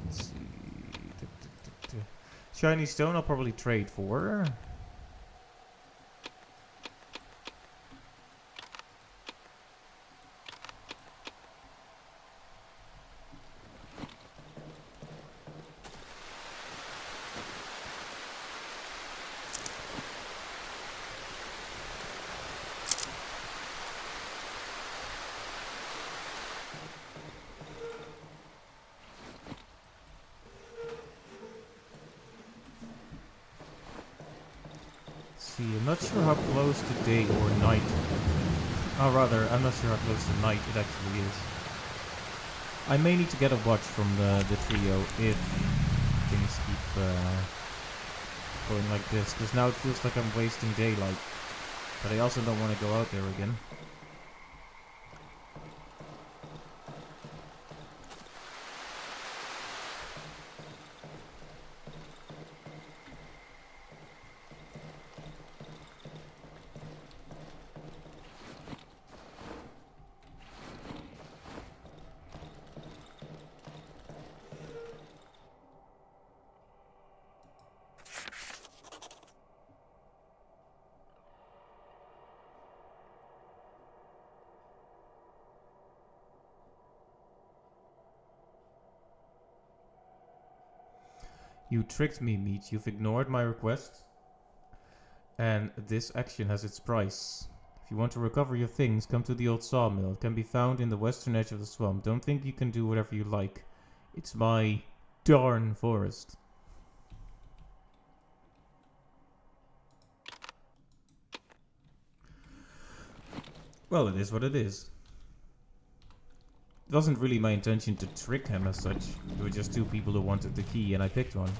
Let's see. Shiny stone I'll probably trade for. See, I'm not sure how close to day or night. Oh, rather, I'm not sure how close to night it actually is. I may need to get a watch from the trio if things keep going like this, because now it feels like I'm wasting daylight. But I also don't want to go out there again. You tricked me, Meat. You've ignored my request. And this action has its price. If you want to recover your things, come to the old sawmill. It can be found in the western edge of the swamp. Don't think you can do whatever you like. It's my darn forest. Well, it is what it is. It wasn't really my intention to trick him as such. There were just two people who wanted the key and I picked one.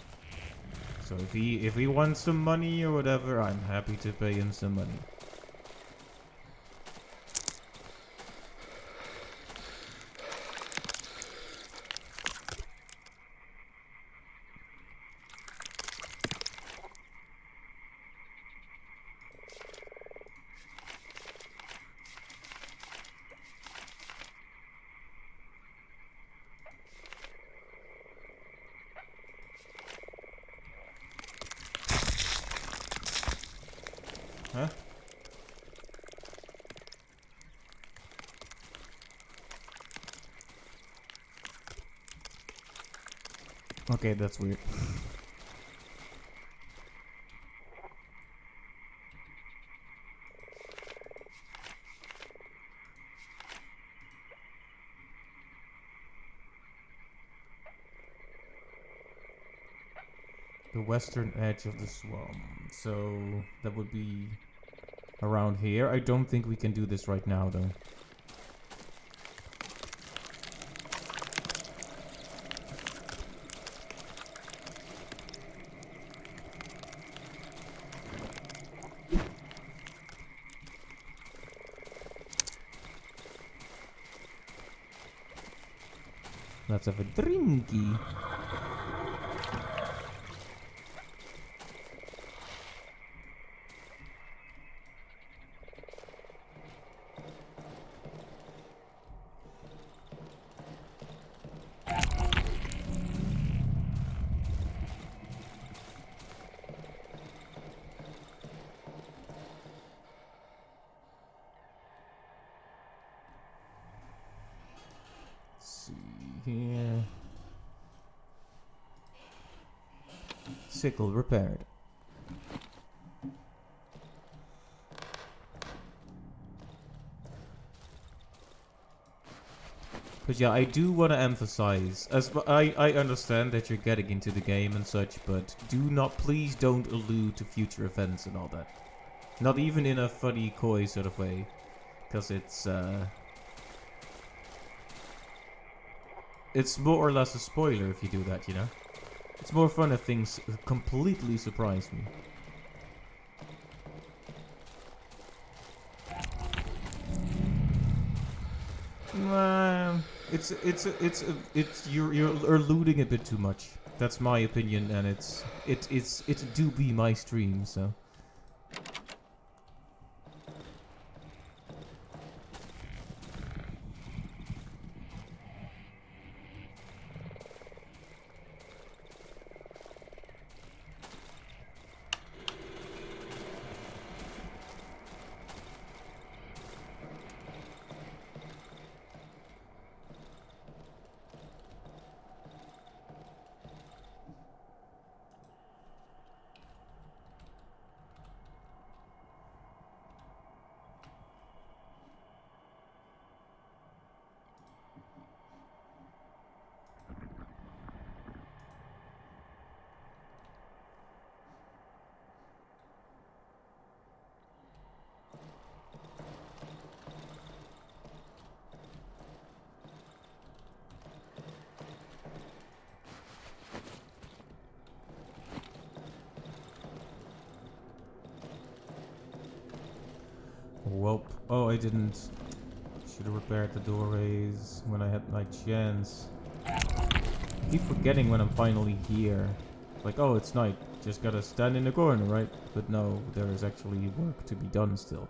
So if he wants some money or whatever, I'm happy to pay him some money. Huh? Okay, that's weird. The western edge of the swamp. So that would be around here. I don't think we can do this right now though. Let's have a drinky. Sickle repaired. But yeah, I do want to emphasize, I understand that you're getting into the game and such, but please don't allude to future events and all that. Not even in a funny, coy sort of way. Because it's more or less a spoiler if you do that, you know? It's more fun if things completely surprise me. You're alluding a bit too much. That's my opinion, and it do be my stream, so. Welp. Oh, I didn't. Should have repaired the doorways when I had my chance. I keep forgetting when I'm finally here. Like, oh, it's night. Just gotta stand in the corner, right? But no, there is actually work to be done still.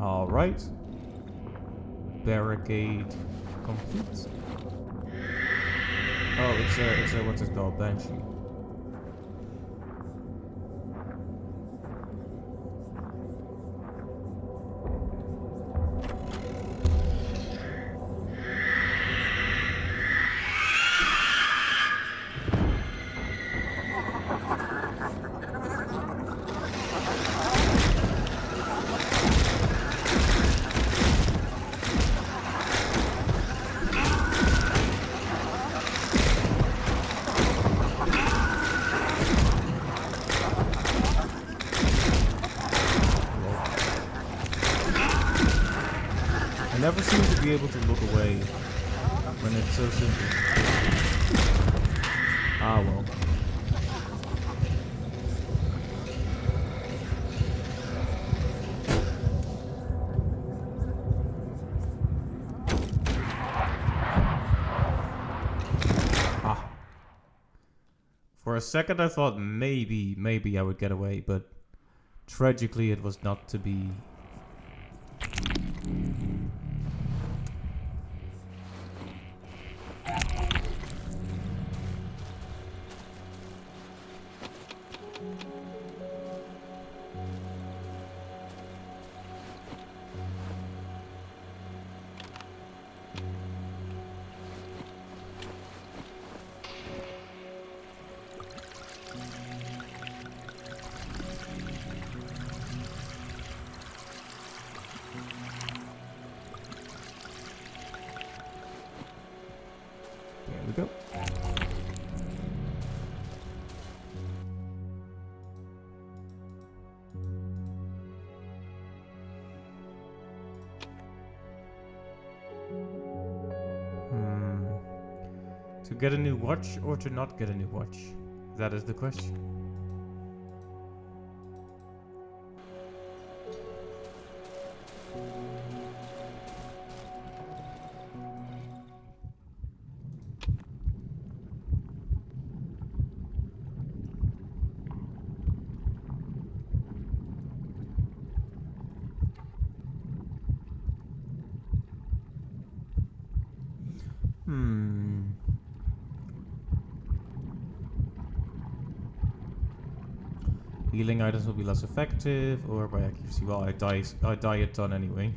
Alright. Barricade complete. Oh, it's a, what's it called? Banshee. Never seem to be able to look away when it's so simple. Ah, well. Ah. For a second I thought maybe I would get away, but tragically it was not to be. get a new watch or to not get a new watch? That is the question. Healing items will be less effective, or by accuracy. Well, I die a ton anyway.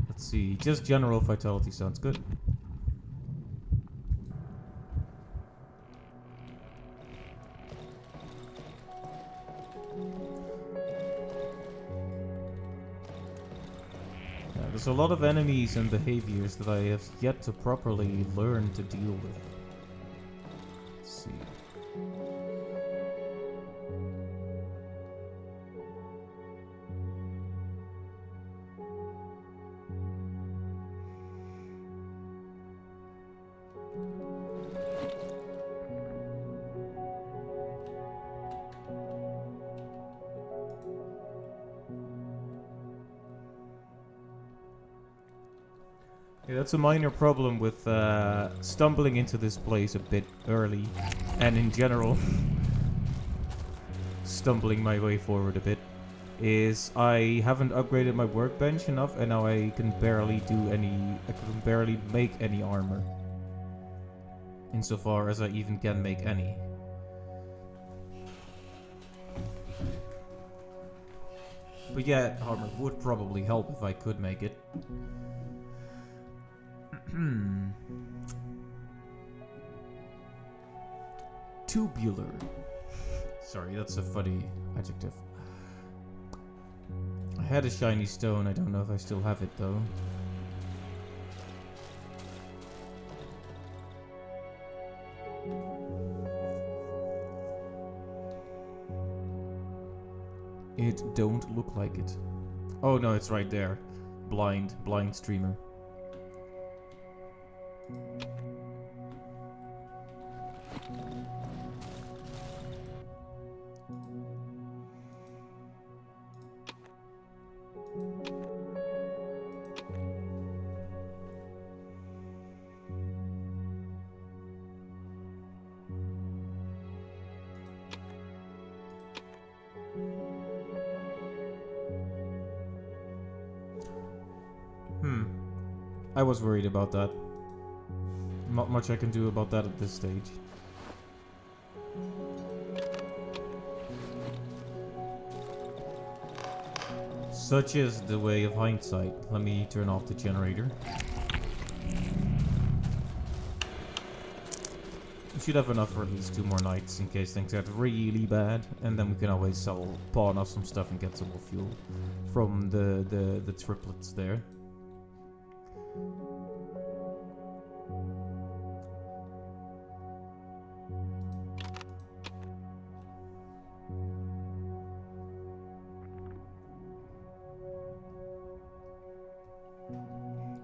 Let's see. Just general vitality sounds good. Yeah, there's a lot of enemies and behaviors that I have yet to properly learn to deal with. Let's see. Yeah, that's a minor problem with stumbling into this place a bit early, and in general, stumbling my way forward a bit, is I haven't upgraded my workbench enough, and now I can barely make any armor. Insofar as I even can make any. But yeah, armor would probably help if I could make it. Tubular. Sorry, that's a funny adjective. I had a shiny stone, I don't know if I still have it though. It don't look like it. Oh no, it's right there. Blind streamer. I was worried about that. Not much I can do about that at this stage. Such is the way of hindsight. Let me turn off the generator. We should have enough for at least 2 more nights in case things get really bad, and then we can always pawn off some stuff and get some more fuel from the triplets there.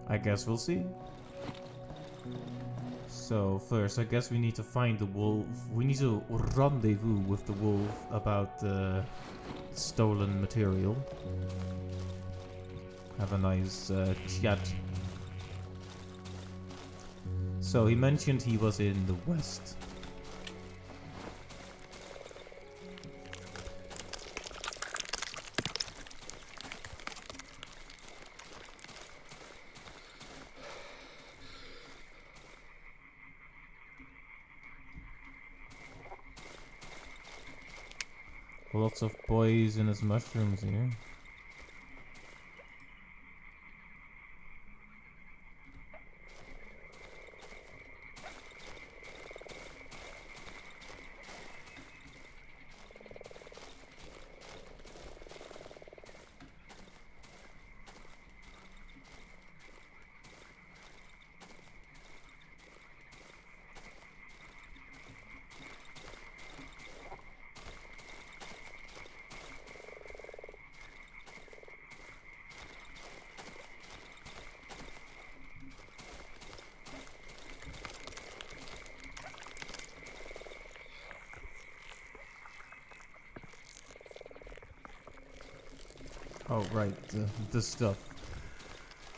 I guess we'll see. So first, I guess we need to find the wolf. We need to rendezvous with the wolf about the stolen material. Have a nice chat. So he mentioned he was in the west. Lots of poisonous mushrooms here. Oh, right, the stuff.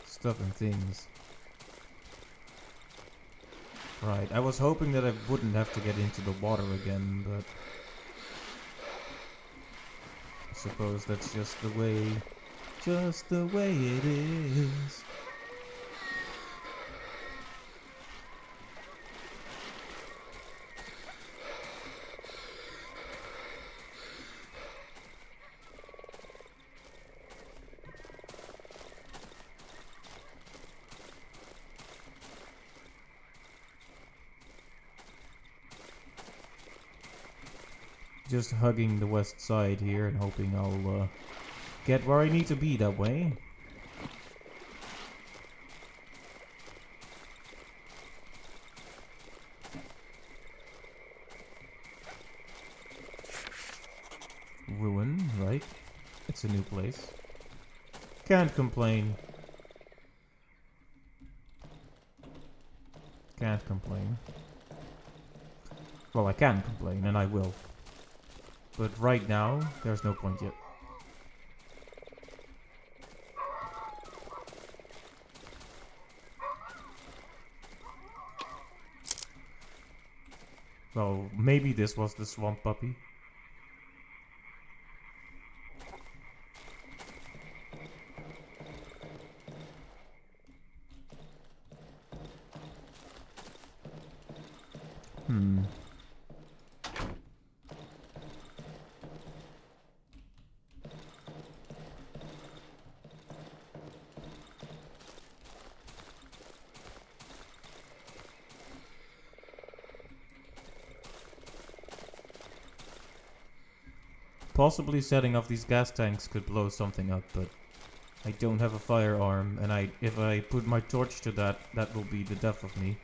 Stuff and things. Right, I was hoping that I wouldn't have to get into the water again, but I suppose that's just the way it is. Just hugging the west side here and hoping I'll get where I need to be that way. Ruin, right? It's a new place. Can't complain. Can't complain. Well, I can complain, and I will. But right now, there's no point yet. Well, maybe this was the swamp puppy. Possibly setting off these gas tanks could blow something up, but I don't have a firearm, and if I put my torch to that, that will be the death of me.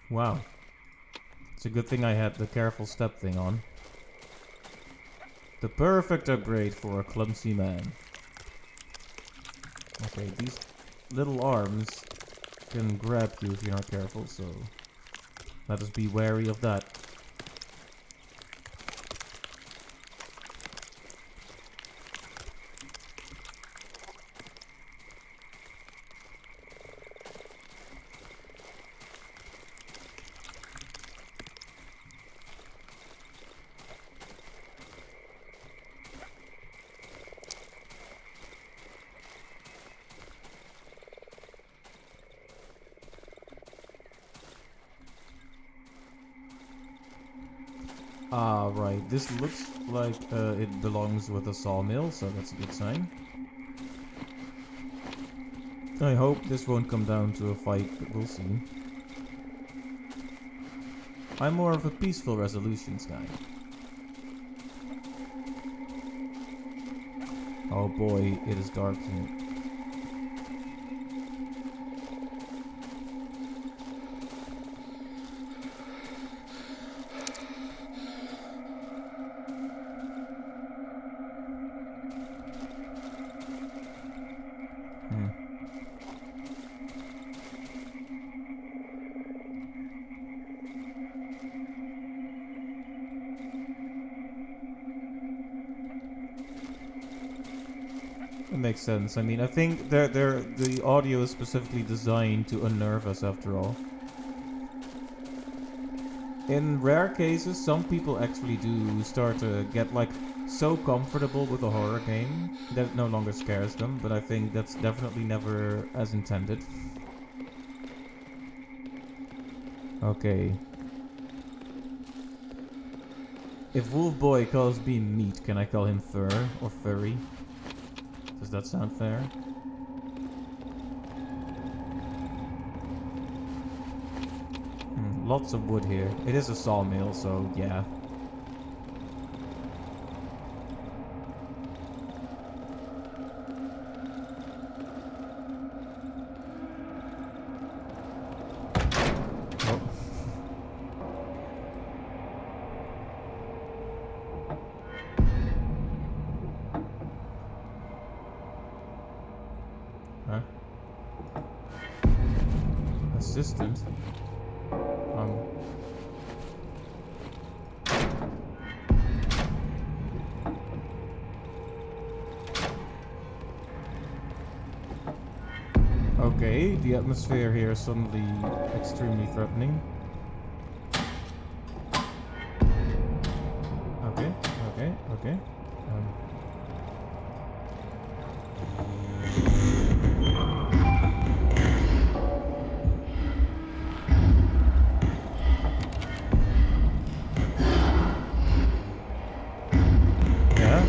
Wow. It's a good thing I had the careful step thing on. The perfect upgrade for a clumsy man. Okay, these little arms can grab you if you're not careful, so let us be wary of that. Ah, right. This looks like it belongs with a sawmill, so that's a good sign. I hope this won't come down to a fight, but we'll see. I'm more of a peaceful resolutions guy. Oh boy, it is dark here. It makes sense. I mean, I think the audio is specifically designed to unnerve us after all. In rare cases, some people actually do start to get like so comfortable with a horror game that it no longer scares them, but I think that's definitely never as intended. Okay. If Wolf Boy calls me meat, can I call him fur or furry? Does that sound fair? Lots of wood here. It is a sawmill, so yeah. Huh? Assistant? Okay, the atmosphere here is suddenly extremely threatening. Okay, okay, okay. Yeah?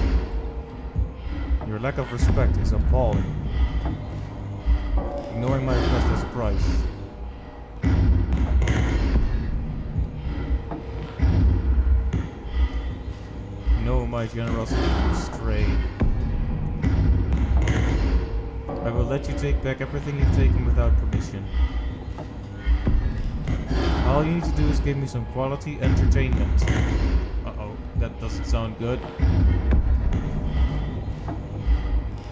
Your lack of respect is appalling. Ignoring my request has a price. No, my generosity will stray. I will let you take back everything you've taken without permission. All you need to do is give me some quality entertainment. Uh-oh, that doesn't sound good.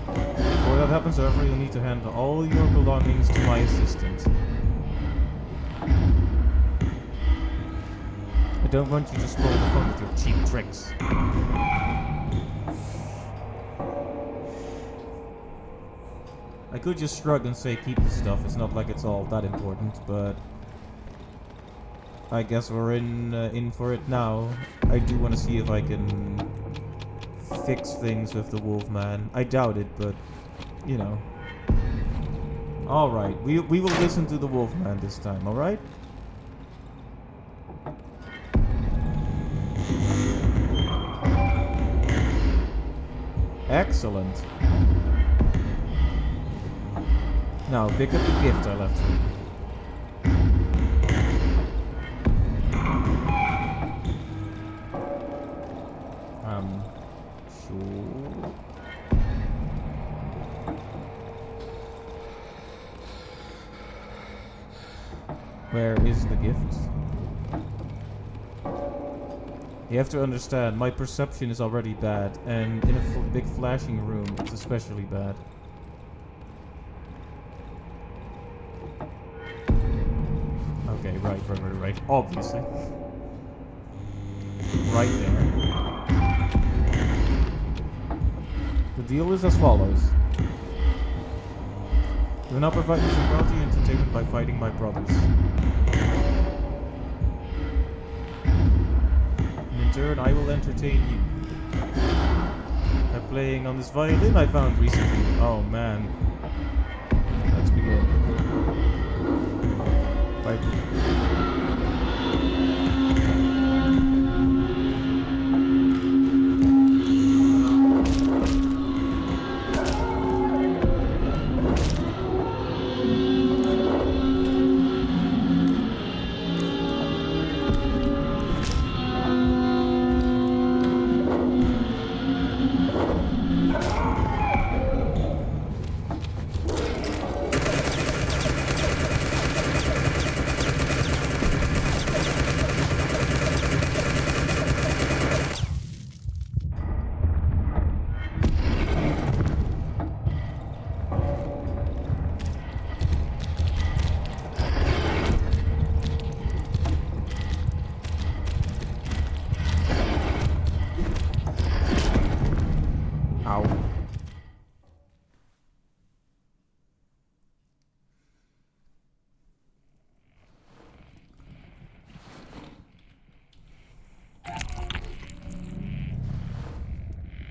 Before that happens, however, you'll need to hand all your belongings to my assistant. I don't want you to spoil the fun with your cheap tricks. I could just shrug and say keep the stuff, it's not like it's all that important, but I guess we're in for it now. I do want to see if I can fix things with the Wolfman. I doubt it, but you know. Alright, we will listen to the Wolfman this time, alright? Excellent. Now, pick up the gift I left you. Sure. Where is the gift? You have to understand, my perception is already bad, and in a big flashing room, it's especially bad. Okay, right. Obviously. Right there. The deal is as follows. You will now provide me some quality entertainment by fighting my brothers. And in turn, I will entertain you. By playing on this violin I found recently. Oh man. Let's begin.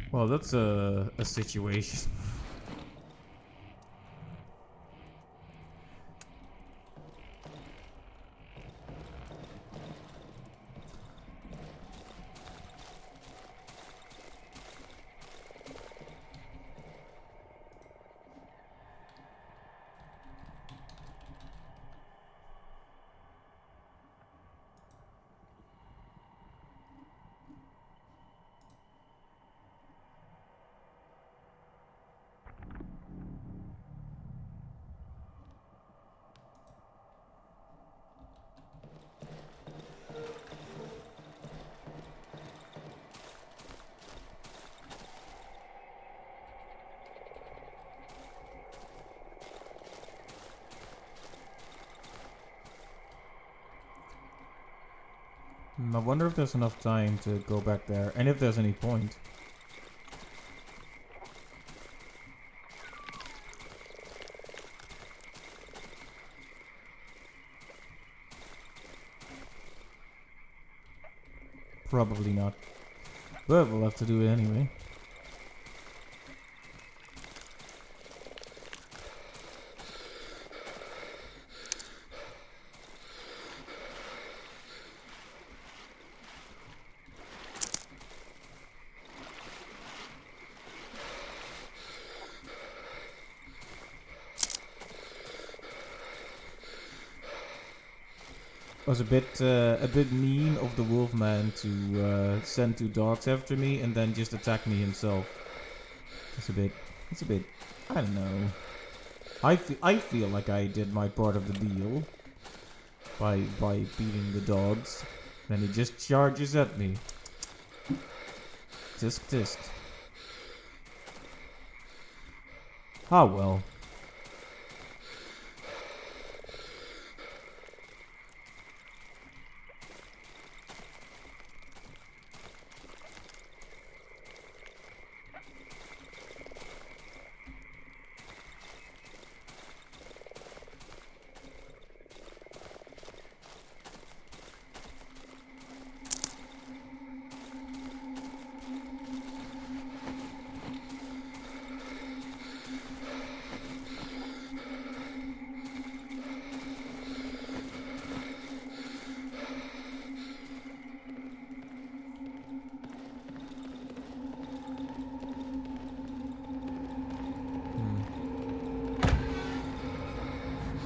Well, that's a situation. I wonder if there's enough time to go back there, and if there's any point. Probably not. But we'll have to do it anyway. Was a bit mean of the wolfman to send 2 dogs after me and then just attack me himself. It's a bit, I don't know. I feel like I did my part of the deal by beating the dogs. Then he just charges at me. Tisk tisk. Ah well.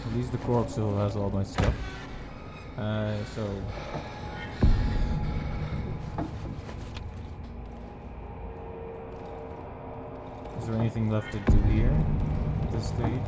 At least the corpse still has all my stuff. So... Is there anything left to do here at this stage?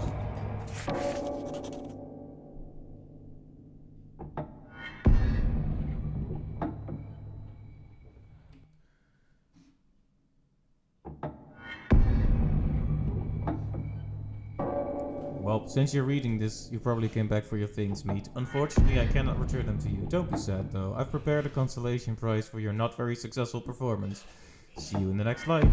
Well, since you're reading this, you probably came back for your things, Meat. Unfortunately, I cannot return them to you. Don't be sad, though. I've prepared a consolation prize for your not very successful performance. See you in the next life.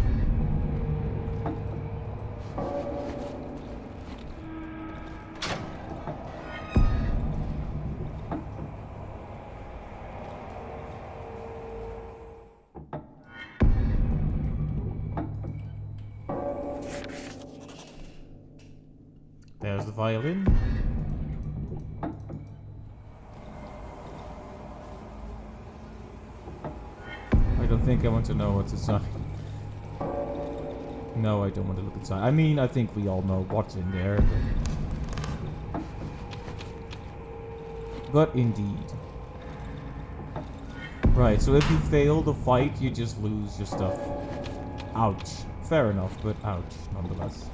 There's the violin. I don't think I want to know what's inside. No, I don't want to look inside. I mean, I think we all know what's in there. But indeed. Right, so if you fail the fight, you just lose your stuff. Ouch. Fair enough, but ouch, nonetheless.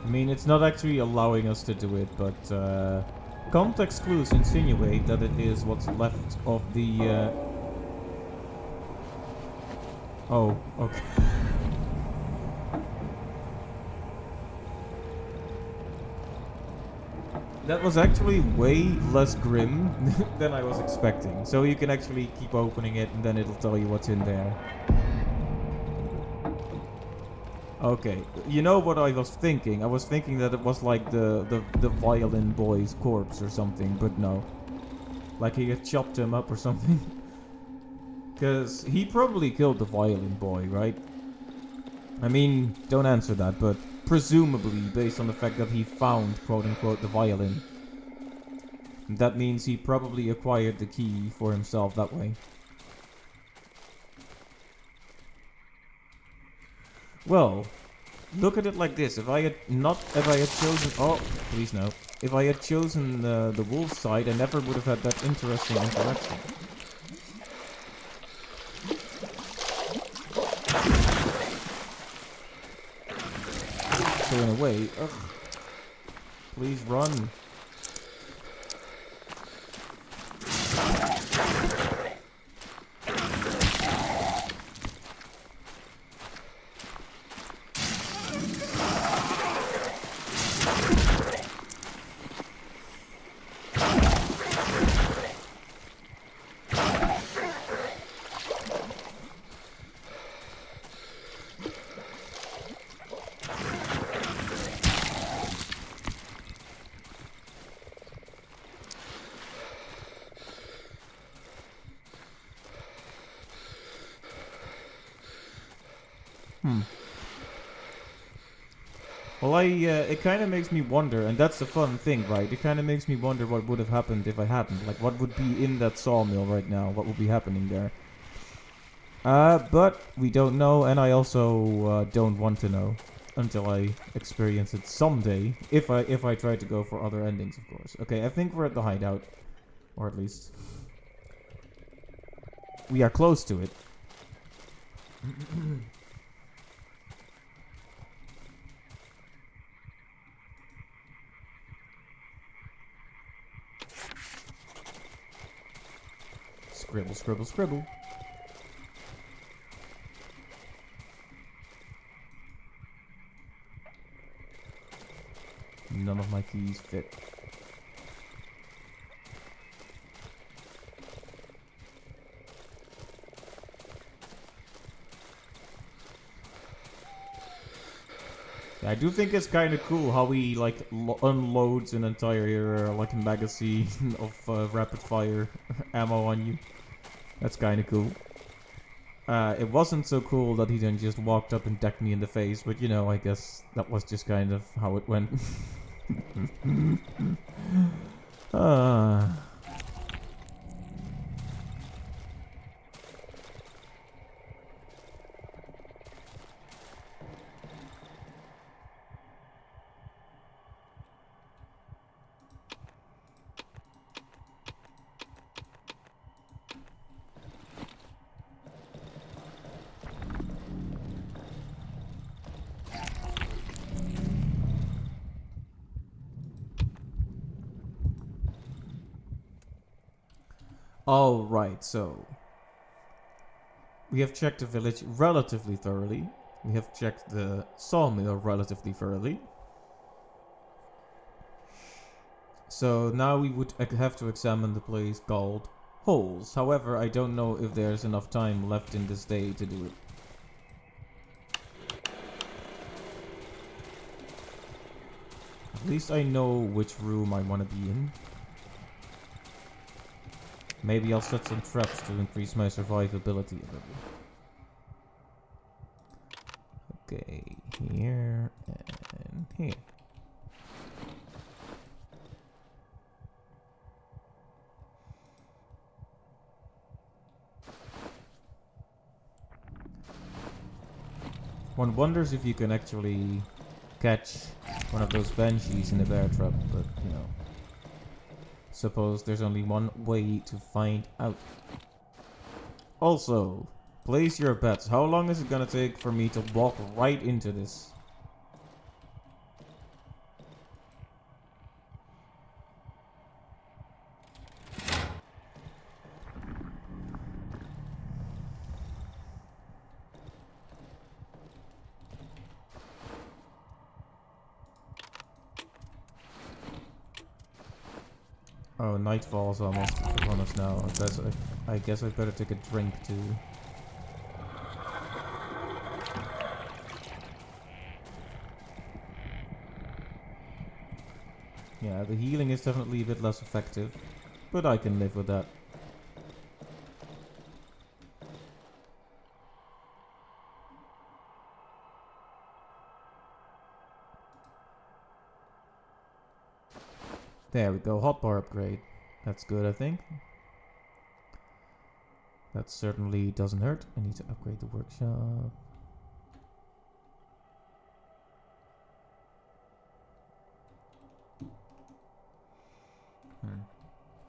I mean, it's not actually allowing us to do it, but context clues insinuate that it is what's left of the... Oh, okay. That was actually way less grim than I was expecting. So you can actually keep opening it and then it'll tell you what's in there. Okay, you know what I was thinking? I was thinking that it was like the violin boy's corpse or something, but no. Like he had chopped him up or something. Because he probably killed the violin boy, right? I mean, don't answer that, but presumably based on the fact that he found, quote-unquote, the violin. That means he probably acquired the key for himself that way. Well, look at it like this. If I had chosen... Oh, please no. If I had chosen the wolf side, I never would have had that interesting interaction. also in a way. Ugh. Please run. Well, it kind of makes me wonder, and that's the fun thing, right? It kind of makes me wonder what would have happened if I hadn't. Like, what would be in that sawmill right now? What would be happening there? But we don't know, and I also don't want to know until I experience it someday. If I try to go for other endings, of course. Okay, I think we're at the hideout, or at least we are close to it. Scribble, scribble, scribble. None of my keys fit. Yeah, I do think it's kind of cool how he like unloads an entire like magazine of rapid fire ammo on you. That's kind of cool. It wasn't so cool that he then just walked up and decked me in the face, but you know, I guess that was just kind of how it went. All right, so we have checked the village relatively thoroughly. We have checked the sawmill relatively thoroughly. So now we would have to examine the place called Holes. However, I don't know if there's enough time left in this day to do it. At least I know which room I want to be in. Maybe I'll set some traps to increase my survivability a little. Okay, here and here. One wonders if you can actually catch one of those banshees in a bear trap, but you know. Suppose there's only one way to find out. Also, place your bets. How long is it gonna take for me to walk right into this? Oh, nightfall's almost upon us now. I guess I better take a drink too. Yeah, the healing is definitely a bit less effective, but I can live with that. There we go, hotbar upgrade. That's good, I think. That certainly doesn't hurt. I need to upgrade the workshop.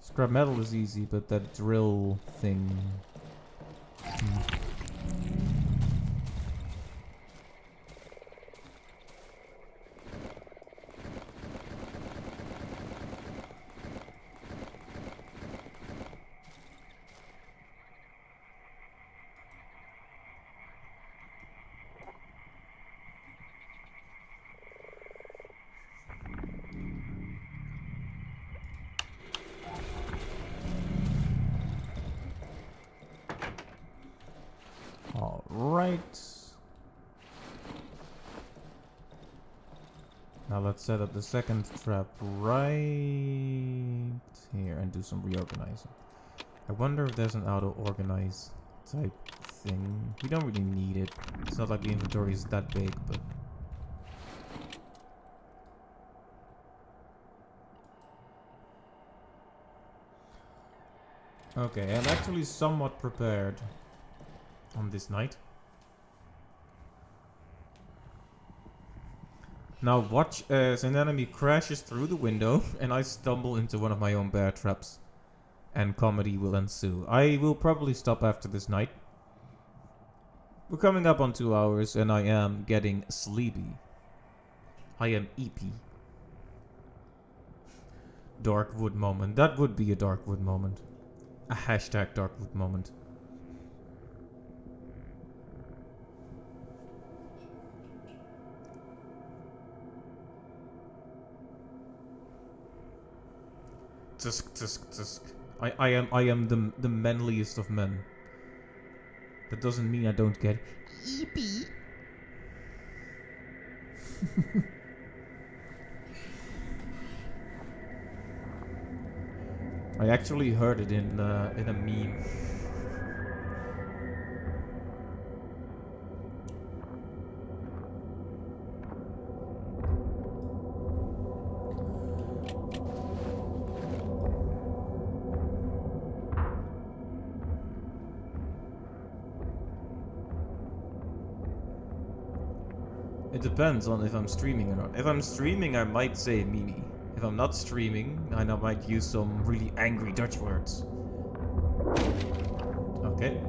Scrap metal is easy, but that drill thing... Alright. Now let's set up the second trap right here and do some reorganizing. I wonder if there's an auto-organize type thing. We don't really need it. It's not like the inventory is that big, but... Okay, I'm actually somewhat prepared on this night. Now watch as an enemy crashes through the window and I stumble into one of my own bear traps. And comedy will ensue. I will probably stop after this night. We're coming up on 2 hours and I am getting sleepy. I am EP. Darkwood moment. That would be a Darkwood moment. A hashtag Darkwood moment. Tusk, tusk, tusk. I am the manliest of men. That doesn't mean I don't get EP. I actually heard it in a meme. It depends on if I'm streaming or not. If I'm streaming, I might say Mimi. If I'm not streaming, I might use some really angry Dutch words. Okay.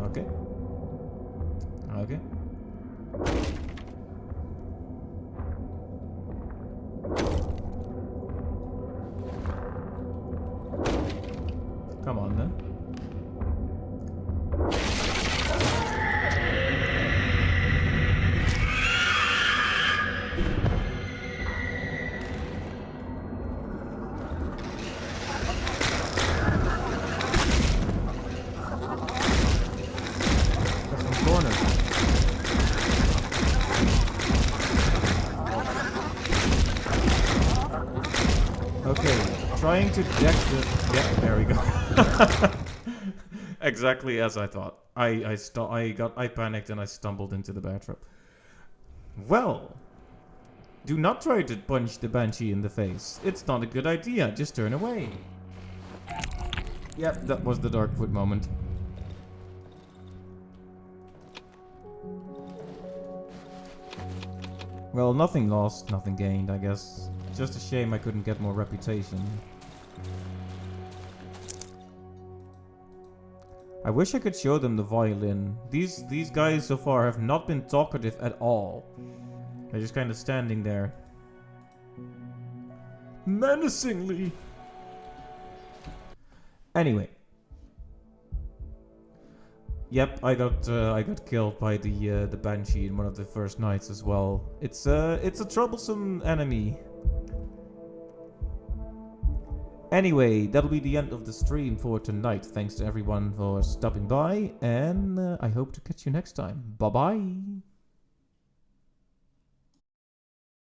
Okay. Okay. Come on then. Trying to deck the... Yeah, there we go. Exactly as I thought. I panicked and I stumbled into the bear trap. Well, do not try to punch the banshee in the face. It's not a good idea. Just turn away. Yep, that was the Darkwood moment. Well, nothing lost, nothing gained, I guess. Just a shame I couldn't get more reputation. I wish I could show them the violin. These guys so far have not been talkative at all. They're just kind of standing there. Menacingly! Anyway. Yep, I got killed by the banshee in one of the first nights as well. It's a troublesome enemy. Anyway, that'll be the end of the stream for tonight. Thanks to everyone for stopping by, and I hope to catch you next time. Bye-bye!